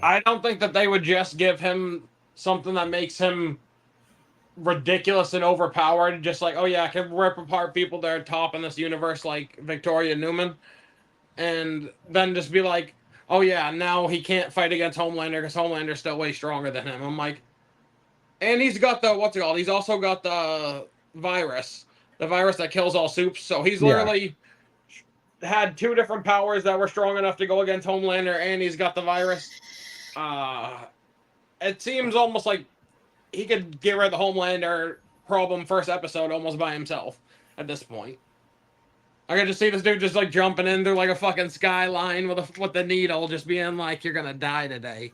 Speaker 3: I don't think that they would just give him something that makes him ridiculous and overpowered, just like, oh yeah, I can rip apart people that are top in this universe like Victoria Newman, and then just be like, oh yeah, now he can't fight against Homelander because Homelander's still way stronger than him. I'm like, and he's got the, what's it called? He's also got the virus that kills all soups, so he's literally had 2 different powers that were strong enough to go against Homelander, and he's got the virus. It seems almost like he could get rid of the Homelander problem first episode almost by himself at this point. I could just see this dude just like jumping in through like a fucking skyline with the needle, just being like, "You're gonna die today."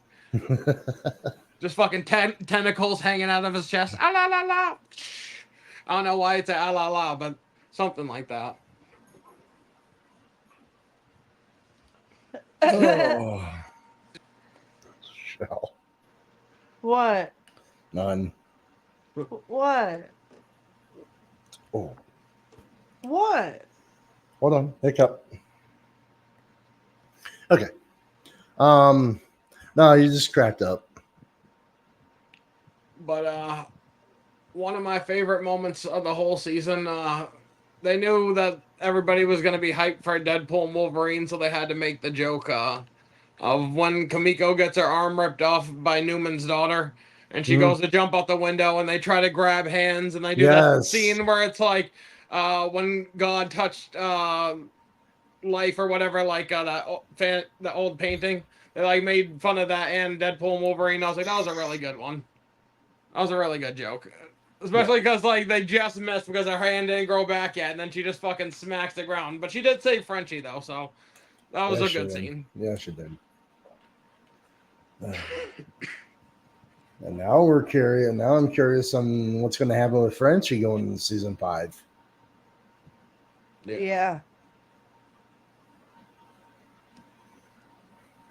Speaker 3: Just fucking tentacles hanging out of his chest. Ah la la la. I don't know why it's a ah la la, but something like that.
Speaker 1: Oh. Shell.
Speaker 2: What?
Speaker 1: None.
Speaker 2: What?
Speaker 1: Oh,
Speaker 2: What?
Speaker 1: hold on. Hiccup. Okay. No, you just cracked up.
Speaker 3: But one of my favorite moments of the whole season, they knew that everybody was gonna be hyped for Deadpool and Wolverine, so they had to make the joke of when Kamiko gets her arm ripped off by Newman's daughter, and she goes to jump out the window, and they try to grab hands, and they do that
Speaker 1: Yes.
Speaker 3: scene where it's like when God touched life or whatever, like the old painting. They like made fun of that and Deadpool and Wolverine. I was like, that was a really good one. That was a really good joke. Especially because like they just missed because her hand didn't grow back yet, and then she just fucking smacks the ground. But she did save Frenchie though, so that was
Speaker 1: Yeah,
Speaker 3: a
Speaker 1: she
Speaker 3: good
Speaker 1: did.
Speaker 3: scene.
Speaker 1: Yeah, she did. And now we're curious. Now I'm curious on what's going to happen with Frenchie going into season 5.
Speaker 2: Yeah.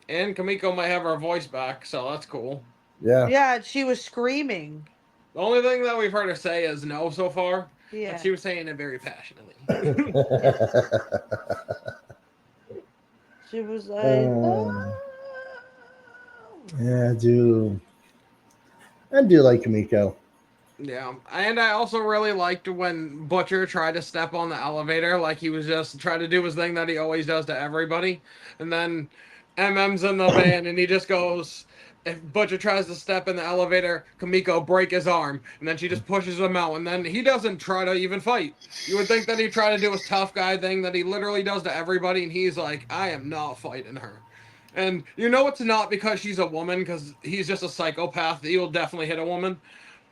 Speaker 3: And Kamiko might have her voice back, so that's cool.
Speaker 1: Yeah.
Speaker 2: Yeah, she was screaming.
Speaker 3: The only thing that we've heard her say is no so far.
Speaker 2: Yeah.
Speaker 3: And she was saying it very passionately.
Speaker 2: She was like,
Speaker 1: Yeah, I do like Kamiko.
Speaker 3: Yeah, and I also really liked when Butcher tried to step on the elevator, like he was just trying to do his thing that he always does to everybody, and then MM's in the van, and he just goes, if Butcher tries to step in the elevator, Kamiko break his arm, and then she just pushes him out, and then he doesn't try to even fight. You would think that he'd try to do his tough guy thing that he literally does to everybody, and he's like, I am not fighting her. And you know it's not because she's a woman, because he's just a psychopath. He'll definitely hit a woman.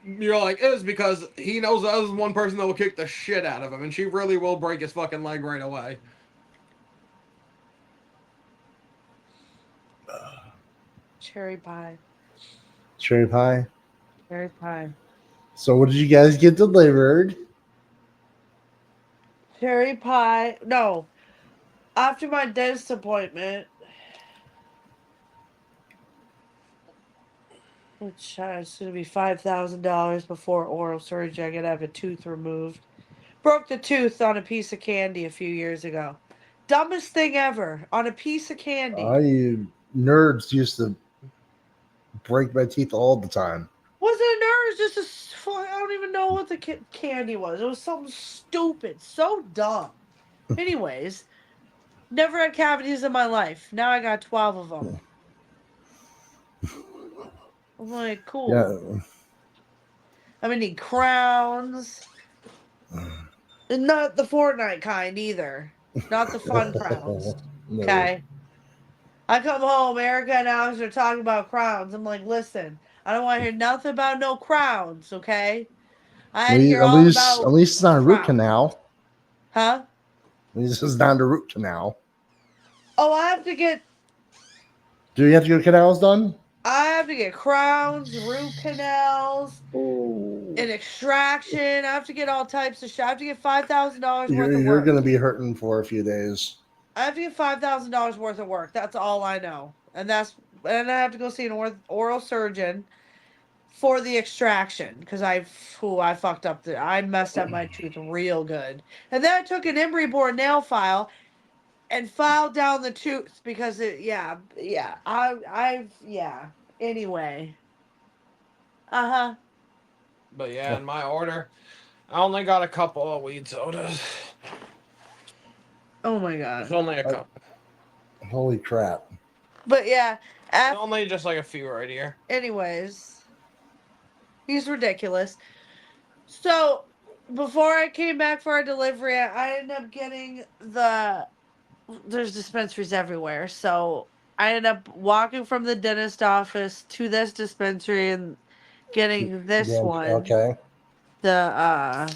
Speaker 3: You're like, it is because he knows that there's one person that will kick the shit out of him, and she really will break his fucking leg right away.
Speaker 2: cherry pie.
Speaker 1: Cherry pie.
Speaker 2: Cherry pie.
Speaker 1: So what did you guys get delivered?
Speaker 2: Cherry pie. No. After my dentist appointment, which is going to be $5,000 before oral surgery, I got to have a tooth removed. Broke the tooth on a piece of candy a few years ago. Dumbest thing ever. On a piece of candy.
Speaker 1: You nerds used to break my teeth all the time.
Speaker 2: Wasn't a nerd. It was just I don't even know what the candy was. It was something stupid. So dumb. Anyways, never had cavities in my life. Now I got 12 of them. I'm like, cool.
Speaker 1: Yeah.
Speaker 2: I'm gonna need crowns. And not the Fortnite kind either. Not the fun crowns.
Speaker 1: No.
Speaker 2: Okay. I come home, Erica and Alex are talking about crowns. I'm like, listen, I don't want to hear nothing about no crowns, okay? I had to hear all about
Speaker 1: at least it's not a root
Speaker 2: crowns.
Speaker 1: canal.
Speaker 2: Huh?
Speaker 1: This is not a root canal.
Speaker 2: Oh, I have to get
Speaker 1: Do you have to get canals done?
Speaker 2: crowns, root canals,
Speaker 1: Oh.
Speaker 2: an extraction. I have to get all types of shit. I have to get $5,000 worth of
Speaker 1: You're
Speaker 2: work.
Speaker 1: going to be hurting for a few days.
Speaker 2: I have to get $5,000 worth of work. That's all I know. And I have to go see an oral surgeon for the extraction because I fucked up. I messed up my tooth real good. And then I took an Embry board nail file and filed down the tooth because Anyway. Uh-huh.
Speaker 3: But yeah, in my order, I only got a couple of weed sodas.
Speaker 2: Oh my god.
Speaker 3: It's only a couple.
Speaker 1: Holy crap.
Speaker 2: But yeah,
Speaker 3: Only just like a few right here.
Speaker 2: anyways, he's ridiculous. So before I came back for our delivery, I ended up getting there's dispensaries everywhere. So I ended up walking from the dentist office to this dispensary and getting this
Speaker 1: Yeah,
Speaker 2: one.
Speaker 1: okay.
Speaker 2: The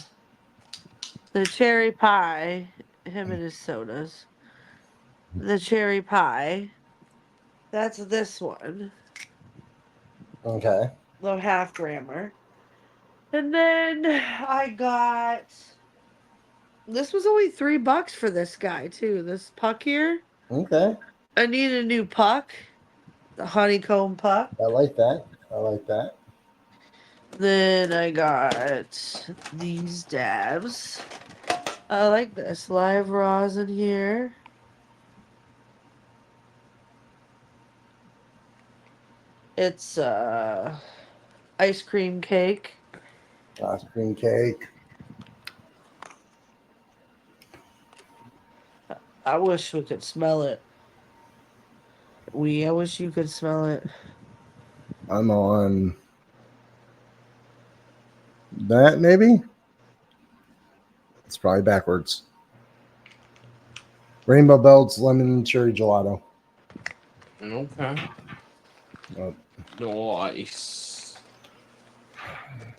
Speaker 2: cherry pie. him and his sodas. The cherry pie. That's this one.
Speaker 1: Okay.
Speaker 2: The half grammer. And then I got. This was only $3 for this guy too. This puck here.
Speaker 1: Okay.
Speaker 2: I need a new puck. The honeycomb puck.
Speaker 1: I like that. I like that.
Speaker 2: Then I got these dabs. I like this live rosin here. It's ice cream cake.
Speaker 1: Ice cream cake.
Speaker 2: I wish we could smell it. I wish you could smell it.
Speaker 1: I'm on that, maybe? It's probably backwards. Rainbow Belts, lemon and cherry gelato.
Speaker 3: Okay.
Speaker 1: Oh.
Speaker 3: Nice.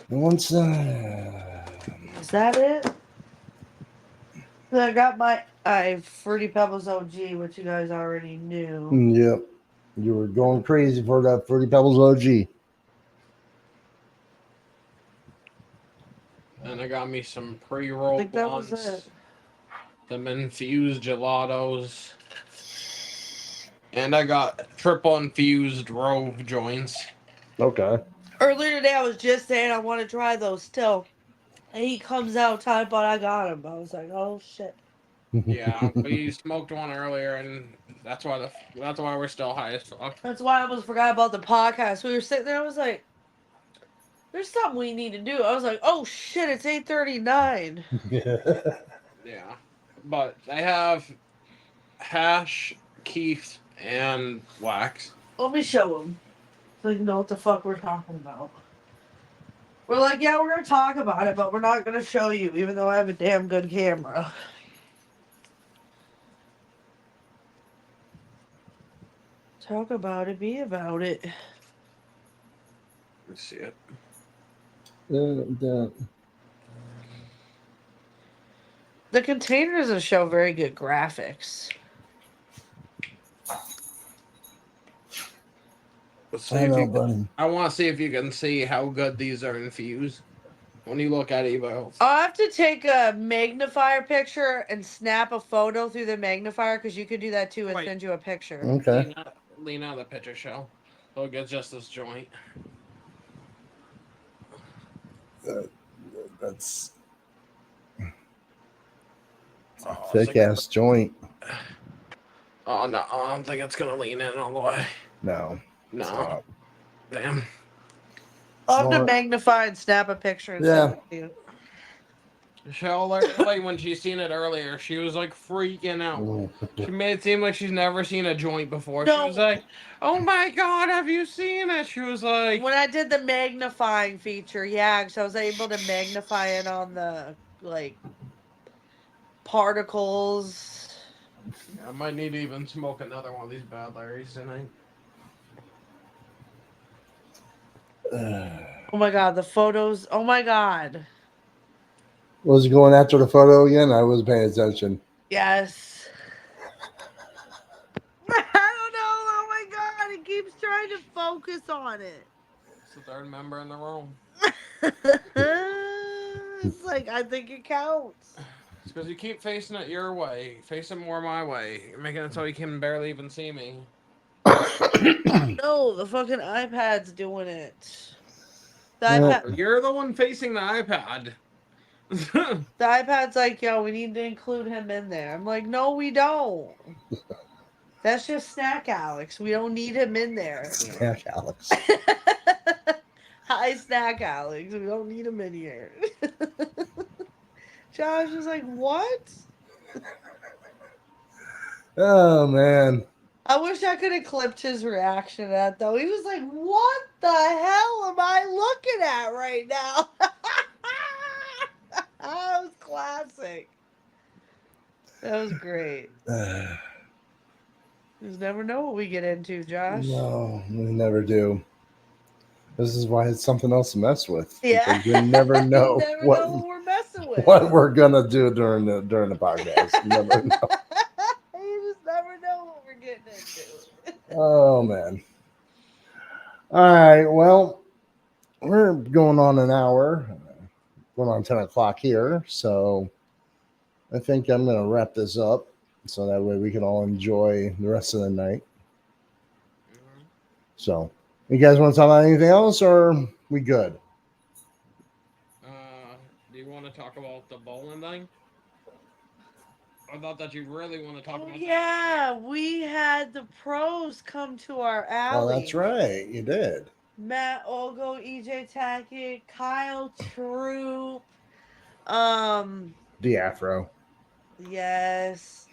Speaker 1: Once,
Speaker 2: Is that it? I got my Fruity Pebbles OG, which you guys already knew.
Speaker 1: yep. You were going crazy for that Fruity Pebbles OG.
Speaker 3: And I got me some
Speaker 2: I
Speaker 3: pre-rolled
Speaker 2: think that was
Speaker 3: ones.
Speaker 2: it.
Speaker 3: Some infused gelatos. And I got triple infused Rove joints.
Speaker 1: Okay.
Speaker 2: Earlier today, I was just saying I want to try those still. And he comes out, time, but I got him. I was like, oh shit.
Speaker 3: Yeah, we smoked one earlier, and that's why we're still high as fuck.
Speaker 2: That's why I almost forgot about the podcast. We were sitting there, I was like, there's something we need to do. I was like, oh shit, it's 8:39.
Speaker 3: Yeah, but they have hash, keef, and wax.
Speaker 2: Let me show him. So you know what the fuck we're talking about. We're like, yeah, we're going to talk about it, but we're not going to show you, even though I have a damn good camera. Talk about it, be about it.
Speaker 3: Let's see it.
Speaker 2: The container doesn't show very good graphics.
Speaker 3: Let's see I want to see if you can see how good these are infused when you look at Evo.
Speaker 2: I'll have to take a magnifier picture and snap a photo through the magnifier because you could do that too and
Speaker 3: Wait.
Speaker 2: send you a picture.
Speaker 1: Okay.
Speaker 3: Lean out of the picture shell. Look at just this joint.
Speaker 1: That's a
Speaker 3: Oh,
Speaker 1: thick ass joint.
Speaker 3: Oh no, I don't think it's gonna lean in all the way.
Speaker 1: No.
Speaker 3: No. Damn.
Speaker 2: I'll have to
Speaker 1: Smart.
Speaker 2: magnify and snap a picture and
Speaker 1: Yeah.
Speaker 2: send it to you.
Speaker 3: Shell, like when she seen it earlier, she was like freaking out. She made it seem like she's never seen a joint before.
Speaker 2: No.
Speaker 3: She was like, "Oh my god, have you seen it?" She was like,
Speaker 2: When I did the magnifying feature, yeah, because I was able to magnify it on the like particles.
Speaker 3: "I might need to even smoke another one of these bad Larrys tonight."
Speaker 2: Oh my god, the photos. Oh my god.
Speaker 1: Was he going after the photo again? I wasn't paying attention.
Speaker 2: Yes. I don't know. Oh my god, it keeps trying to focus on it.
Speaker 3: It's the third member in the room.
Speaker 2: It's like, I think it counts.
Speaker 3: It's because you keep facing it your way. Face it more my way. You're making it so you can barely even see me.
Speaker 2: No, the fucking iPad's doing it. The iPad,
Speaker 3: You're the one facing the iPad.
Speaker 2: the iPad's like, yo, we need to include him in there. I'm like, no, we don't. That's just Snack Alex. We don't need him in there.
Speaker 1: Snack Alex.
Speaker 2: Hi, Snack Alex. We don't need him in here. Josh was like, what?
Speaker 1: Oh man.
Speaker 2: I wish I could have clipped his reaction to that, though. He was like, what the hell am I looking at right now? That was classic. That was great. You just never know what we get into, Josh.
Speaker 1: No, we never do. This is why it's something else to mess with.
Speaker 2: Yeah.
Speaker 1: Because you never know
Speaker 2: You never
Speaker 1: what.
Speaker 2: know what we're messing with.
Speaker 1: what we're gonna do during the podcast. You never know.
Speaker 2: You just never know what we're getting into.
Speaker 1: Oh man. All right. Well, we're going on an hour. Going on 10 o'clock here. So I think I'm gonna wrap this up so that way we can all enjoy the rest of the night. So you guys want to talk about anything else or we good?
Speaker 3: Do you want to talk about the bowling thing? I thought that you really want to talk about
Speaker 2: Yeah, we had the pros come to our alley.
Speaker 1: Oh, that's right. You did.
Speaker 2: Matt Ogo, EJ Tackett, Kyle Troop.
Speaker 1: D'Afro.
Speaker 2: Yes.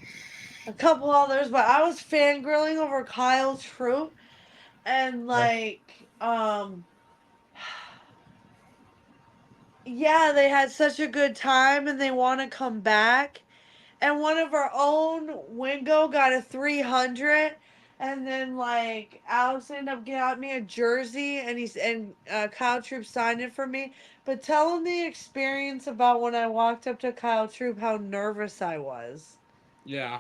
Speaker 2: A couple others, but I was fangirling over Kyle Troop. And yeah, they had such a good time and they want to come back. And one of our own, Wingo, got a 300. And then Alex ended up got me a jersey, and Kyle Troop signed it for me. But tell him the experience about when I walked up to Kyle Troop, how nervous I was.
Speaker 3: Yeah,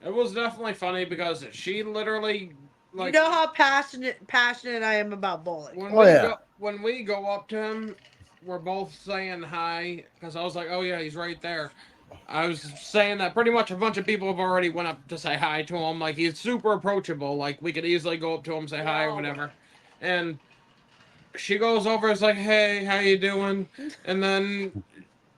Speaker 3: it was definitely funny because she literally
Speaker 2: You know how passionate I am about bowling.
Speaker 3: When we go up to him, we're both saying hi because I was like, oh yeah, he's right there. I was saying that pretty much a bunch of people have already went up to say hi to him. Like, he's super approachable. Like, we could easily go up to him, say hi or whatever. And she goes over and is like, hey, how you doing? And then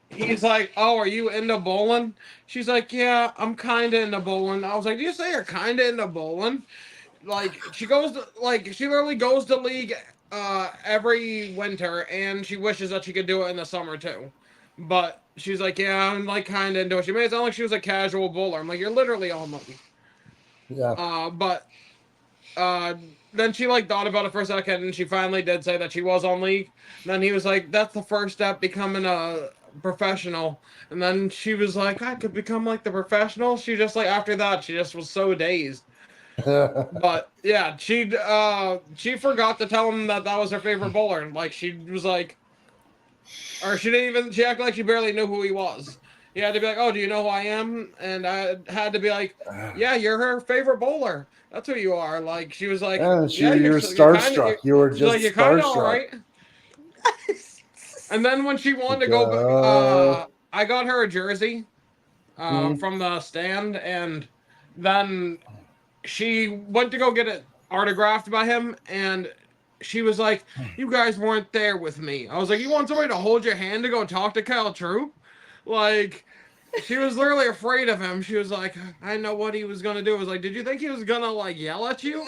Speaker 3: he's like, oh, are you into bowling? She's like, yeah, I'm kind of into bowling. I was like, do you say you're kind of into bowling? Like, she literally goes to league every winter, and she wishes that she could do it in the summer too. But she's like, yeah, I'm kind of into it. She made it sound like she was a casual bowler. I'm like, you're literally all money.
Speaker 1: Yeah.
Speaker 3: But then she thought about it for a second, and she finally did say that she was on league. And then he was like, that's the first step, becoming a professional. And then she was like, I could become the professional. She just after that, she just was so dazed. But yeah, she forgot to tell him that was her favorite bowler. She was like, or she acted like she barely knew who he was. He had to be like, oh, do you know who I am? And I had to be like, yeah, you're her favorite bowler. That's who you are. She was like,
Speaker 1: yeah, you're starstruck. You were just
Speaker 3: you're kind of all
Speaker 1: starstruck.
Speaker 3: right. And then when she wanted to go, I got her a jersey from the stand, and then she went to go get it autographed by him, and she was like, you guys weren't there with me. I was like, you want somebody to hold your hand to go talk to Kyle Troop? She was literally afraid of him. She was like, I know what he was going to do. I was like, did you think he was going to yell at you?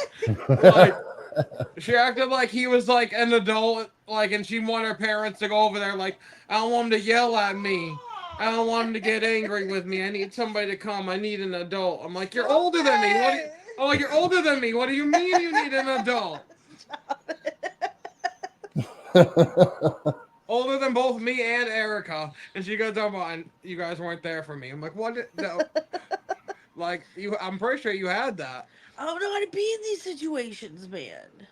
Speaker 3: She acted like he was an adult, and she wanted her parents to go over there I don't want him to yell at me. I don't want him to get angry with me. I need somebody to come. I need an adult. I'm like, you're older than me. You're older than me. What do you mean you need an adult? Older than both me and Erica. And she goes, oh, you guys weren't there for me. I'm like, what? No. I'm pretty sure you had that.
Speaker 2: I don't know how to be in these situations, man.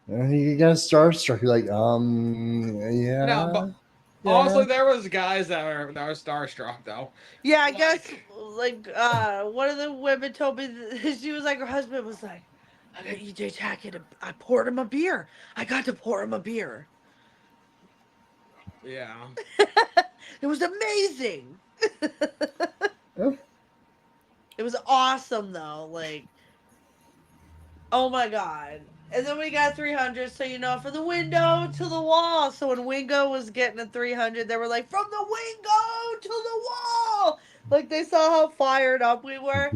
Speaker 1: You got starstruck. You're like, yeah.
Speaker 3: No, but honestly, there was guys that were starstruck though.
Speaker 2: Yeah, I guess one of the women told me that she was her husband was like, I got EJ Tackett. I poured him a beer. I got to pour him a beer.
Speaker 3: Yeah.
Speaker 2: It was amazing.
Speaker 1: Yeah.
Speaker 2: It was awesome though. Oh my god. And then we got 300, so for the window to the wall. So when Wingo was getting a 300, they were like, from the window to the wall. They saw how fired up we were.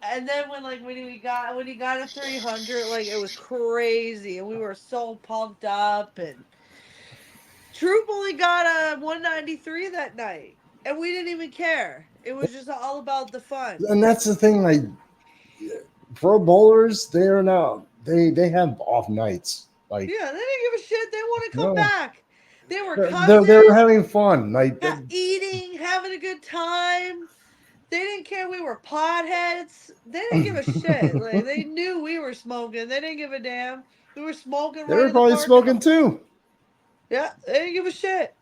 Speaker 2: And then when he got a 300, it was crazy, and we were so pumped up. And Troop only got a 193 that night, and we didn't even care. It was just all about the fun.
Speaker 1: And that's the thing, pro bowlers, they are now they have off nights.
Speaker 2: Yeah, they didn't give a shit. They want to come back. They were
Speaker 1: they were having fun,
Speaker 2: eating, having a good time. They didn't care we were potheads. They didn't give a shit. They knew we were smoking. They didn't give a damn. We were smoking.
Speaker 1: They were probably smoking too.
Speaker 2: Yeah, they didn't give a shit.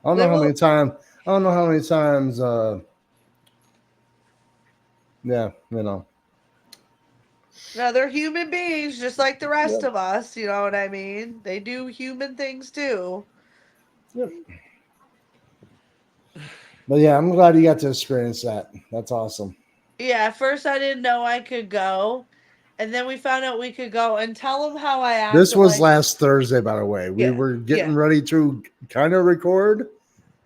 Speaker 1: I don't
Speaker 2: They
Speaker 1: know how
Speaker 2: will-
Speaker 1: many times. I don't know how many times. Yeah, you know.
Speaker 2: No, they're human beings just like the rest
Speaker 1: Yep.
Speaker 2: of us. You know what I mean? They do human things too.
Speaker 1: Yep. But yeah, I'm glad you got to experience that. That's awesome.
Speaker 2: Yeah, at first I didn't know I could go. And then we found out we could go and tell them how I acted.
Speaker 1: This was
Speaker 2: like,
Speaker 1: last Thursday, by the way. We
Speaker 2: Yeah,
Speaker 1: were getting
Speaker 2: yeah.
Speaker 1: ready to kind of record,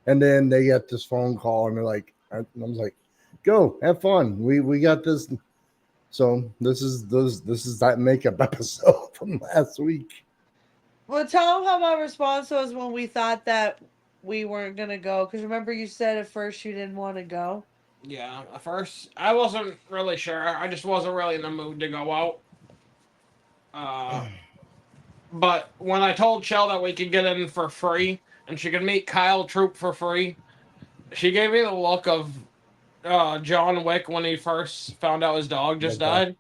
Speaker 1: and then they get this phone call, and they're like, I was like, "Go, have fun. We got this." So this is that makeup episode from last week.
Speaker 2: Well, tell them how my response was when we thought that we weren't gonna go. Because remember, you said at first you didn't want to go.
Speaker 3: Yeah, at first I wasn't really sure. I just wasn't really in the mood to go out. But when I told Shell that we could get in for free and she could meet Kyle Troop for free, she gave me the look of John Wick when he first found out his dog just
Speaker 1: Okay.
Speaker 3: died.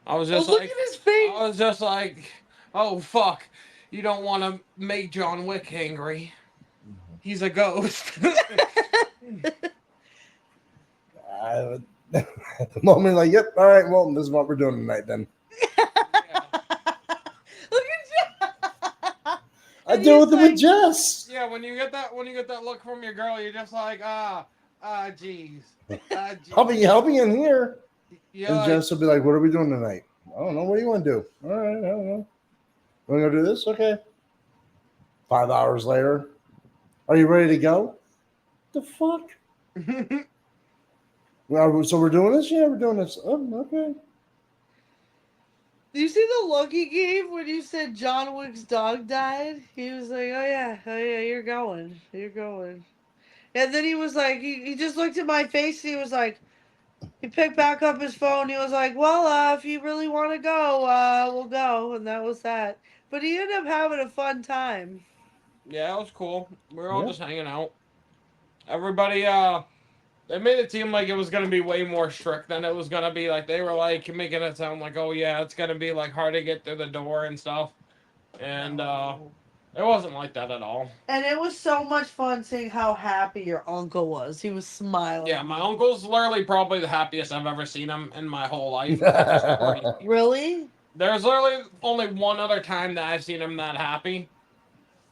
Speaker 3: I was just
Speaker 2: look
Speaker 3: like,
Speaker 2: at his face.
Speaker 3: I was just like, oh fuck, you don't want to make John Wick angry. He's a ghost.
Speaker 1: At the moment, like, yep, all right, well, this is what we're doing tonight. Then
Speaker 2: Look at
Speaker 1: I
Speaker 2: And
Speaker 1: deal
Speaker 2: he's
Speaker 1: with it with
Speaker 2: like-
Speaker 1: Jess.
Speaker 3: Yeah, when you get that look from your girl, you're just like, jeez.
Speaker 1: Helping in here.
Speaker 3: Yeah,
Speaker 1: And
Speaker 3: like,
Speaker 1: Jess will be like, "What are we doing tonight?" I don't know. What do you want to do? All right, I don't know. Want to go do this? Okay. 5 hours later, are you ready to go? The fuck? Well, so we're doing this? Yeah, we're doing this. Oh, okay.
Speaker 2: Do you see the look he gave when you said John Wick's dog died? He was like, oh yeah, you're going. You're going. And then he was like, he just looked at my face and he was like, he picked back up his phone. He was like, well, if you really want to go, we'll go. And that was that. But he ended up having a fun time.
Speaker 3: yeah, it was cool. We were all
Speaker 1: Yeah.
Speaker 3: just hanging out. Everybody, they made it seem like it was gonna be way more strict than it was gonna be. Like they were like making it sound like, oh yeah, it's gonna be like hard to get through the door and stuff. And it wasn't like that at all.
Speaker 2: And it was so much fun seeing how happy your uncle was. He was smiling.
Speaker 3: Yeah, my uncle's literally probably the happiest I've ever seen him in my whole life. It's just crazy.
Speaker 2: Really?
Speaker 3: There's literally only one other time that I've seen him that happy,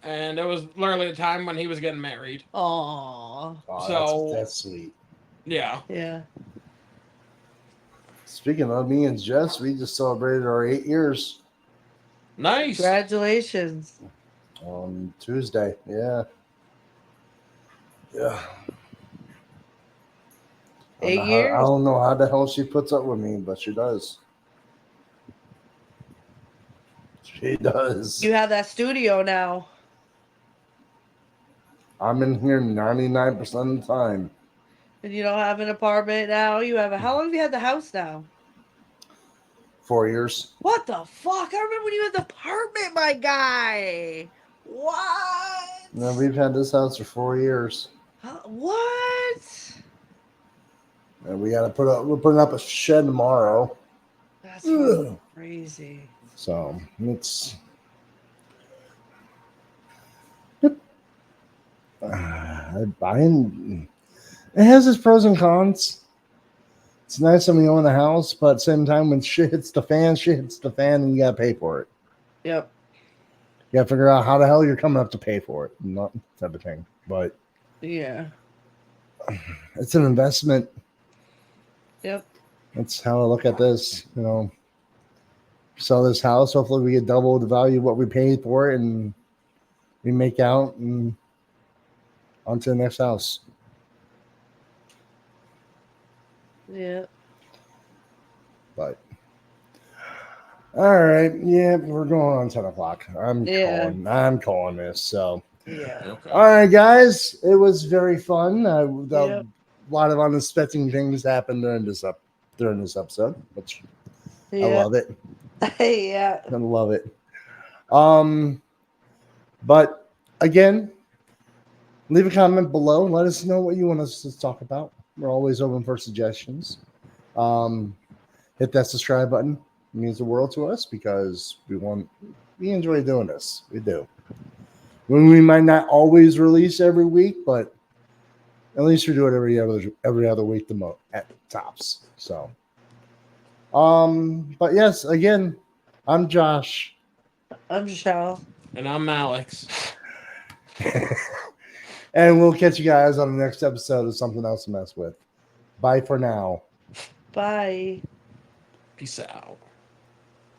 Speaker 3: and it was literally the time when he was getting married.
Speaker 2: Aww.
Speaker 1: Oh,
Speaker 3: So-
Speaker 1: that's sweet.
Speaker 3: Yeah.
Speaker 2: Yeah.
Speaker 1: Speaking of me and Jess, we just celebrated our 8 years
Speaker 3: Nice.
Speaker 2: Congratulations.
Speaker 1: on Tuesday. Yeah. Yeah. I
Speaker 2: 8
Speaker 1: don't know how-
Speaker 2: years?
Speaker 1: I don't know how the hell she puts up with me, but she does. She does.
Speaker 2: You have that studio now.
Speaker 1: I'm in here 99% of the time.
Speaker 2: And you don't have an apartment now. You have a. How long have you had the house now?
Speaker 1: 4 years.
Speaker 2: What the fuck? I remember when you had the apartment, my guy. What?
Speaker 1: No, we've had this house for 4 years.
Speaker 2: What?
Speaker 1: And we gotta we're putting up a shed tomorrow.
Speaker 2: That's
Speaker 1: Ugh.
Speaker 2: fucking crazy.
Speaker 1: So it's buying. It has its pros and cons. It's nice when we own the house, but at the same time, when shit hits the fan, and you gotta pay for it.
Speaker 2: Yep.
Speaker 1: You gotta figure out how the hell you're coming up to pay for it, not type of thing. But
Speaker 2: Yeah.
Speaker 1: it's an investment.
Speaker 2: Yep.
Speaker 1: That's how I look at this. You know, sell this house. Hopefully, we get double the value of what we paid for it, and we make out and on to the next house.
Speaker 2: Yeah.
Speaker 1: But all right, yeah, we're going on 10 o'clock. I'm calling this. So
Speaker 2: Yeah.
Speaker 3: Okay.
Speaker 1: all right, guys, it was very fun. A
Speaker 2: Yep.
Speaker 1: lot of unexpected things happened during this episode, which I
Speaker 2: Yeah.
Speaker 1: love it.
Speaker 2: Yeah.
Speaker 1: I love it. But again, leave a comment below and let us know what you want us to talk about. We're always open for suggestions. Hit that subscribe button. It means the world to us because we enjoy doing this. We do. We might not always release every week, but at least we do it every other week at tops. So, but yes, again, I'm Josh.
Speaker 2: I'm Michelle.
Speaker 3: And I'm Alex.
Speaker 1: And we'll catch you guys on the next episode of Something Else to Mess With. Bye for now.
Speaker 2: Bye.
Speaker 3: Peace out.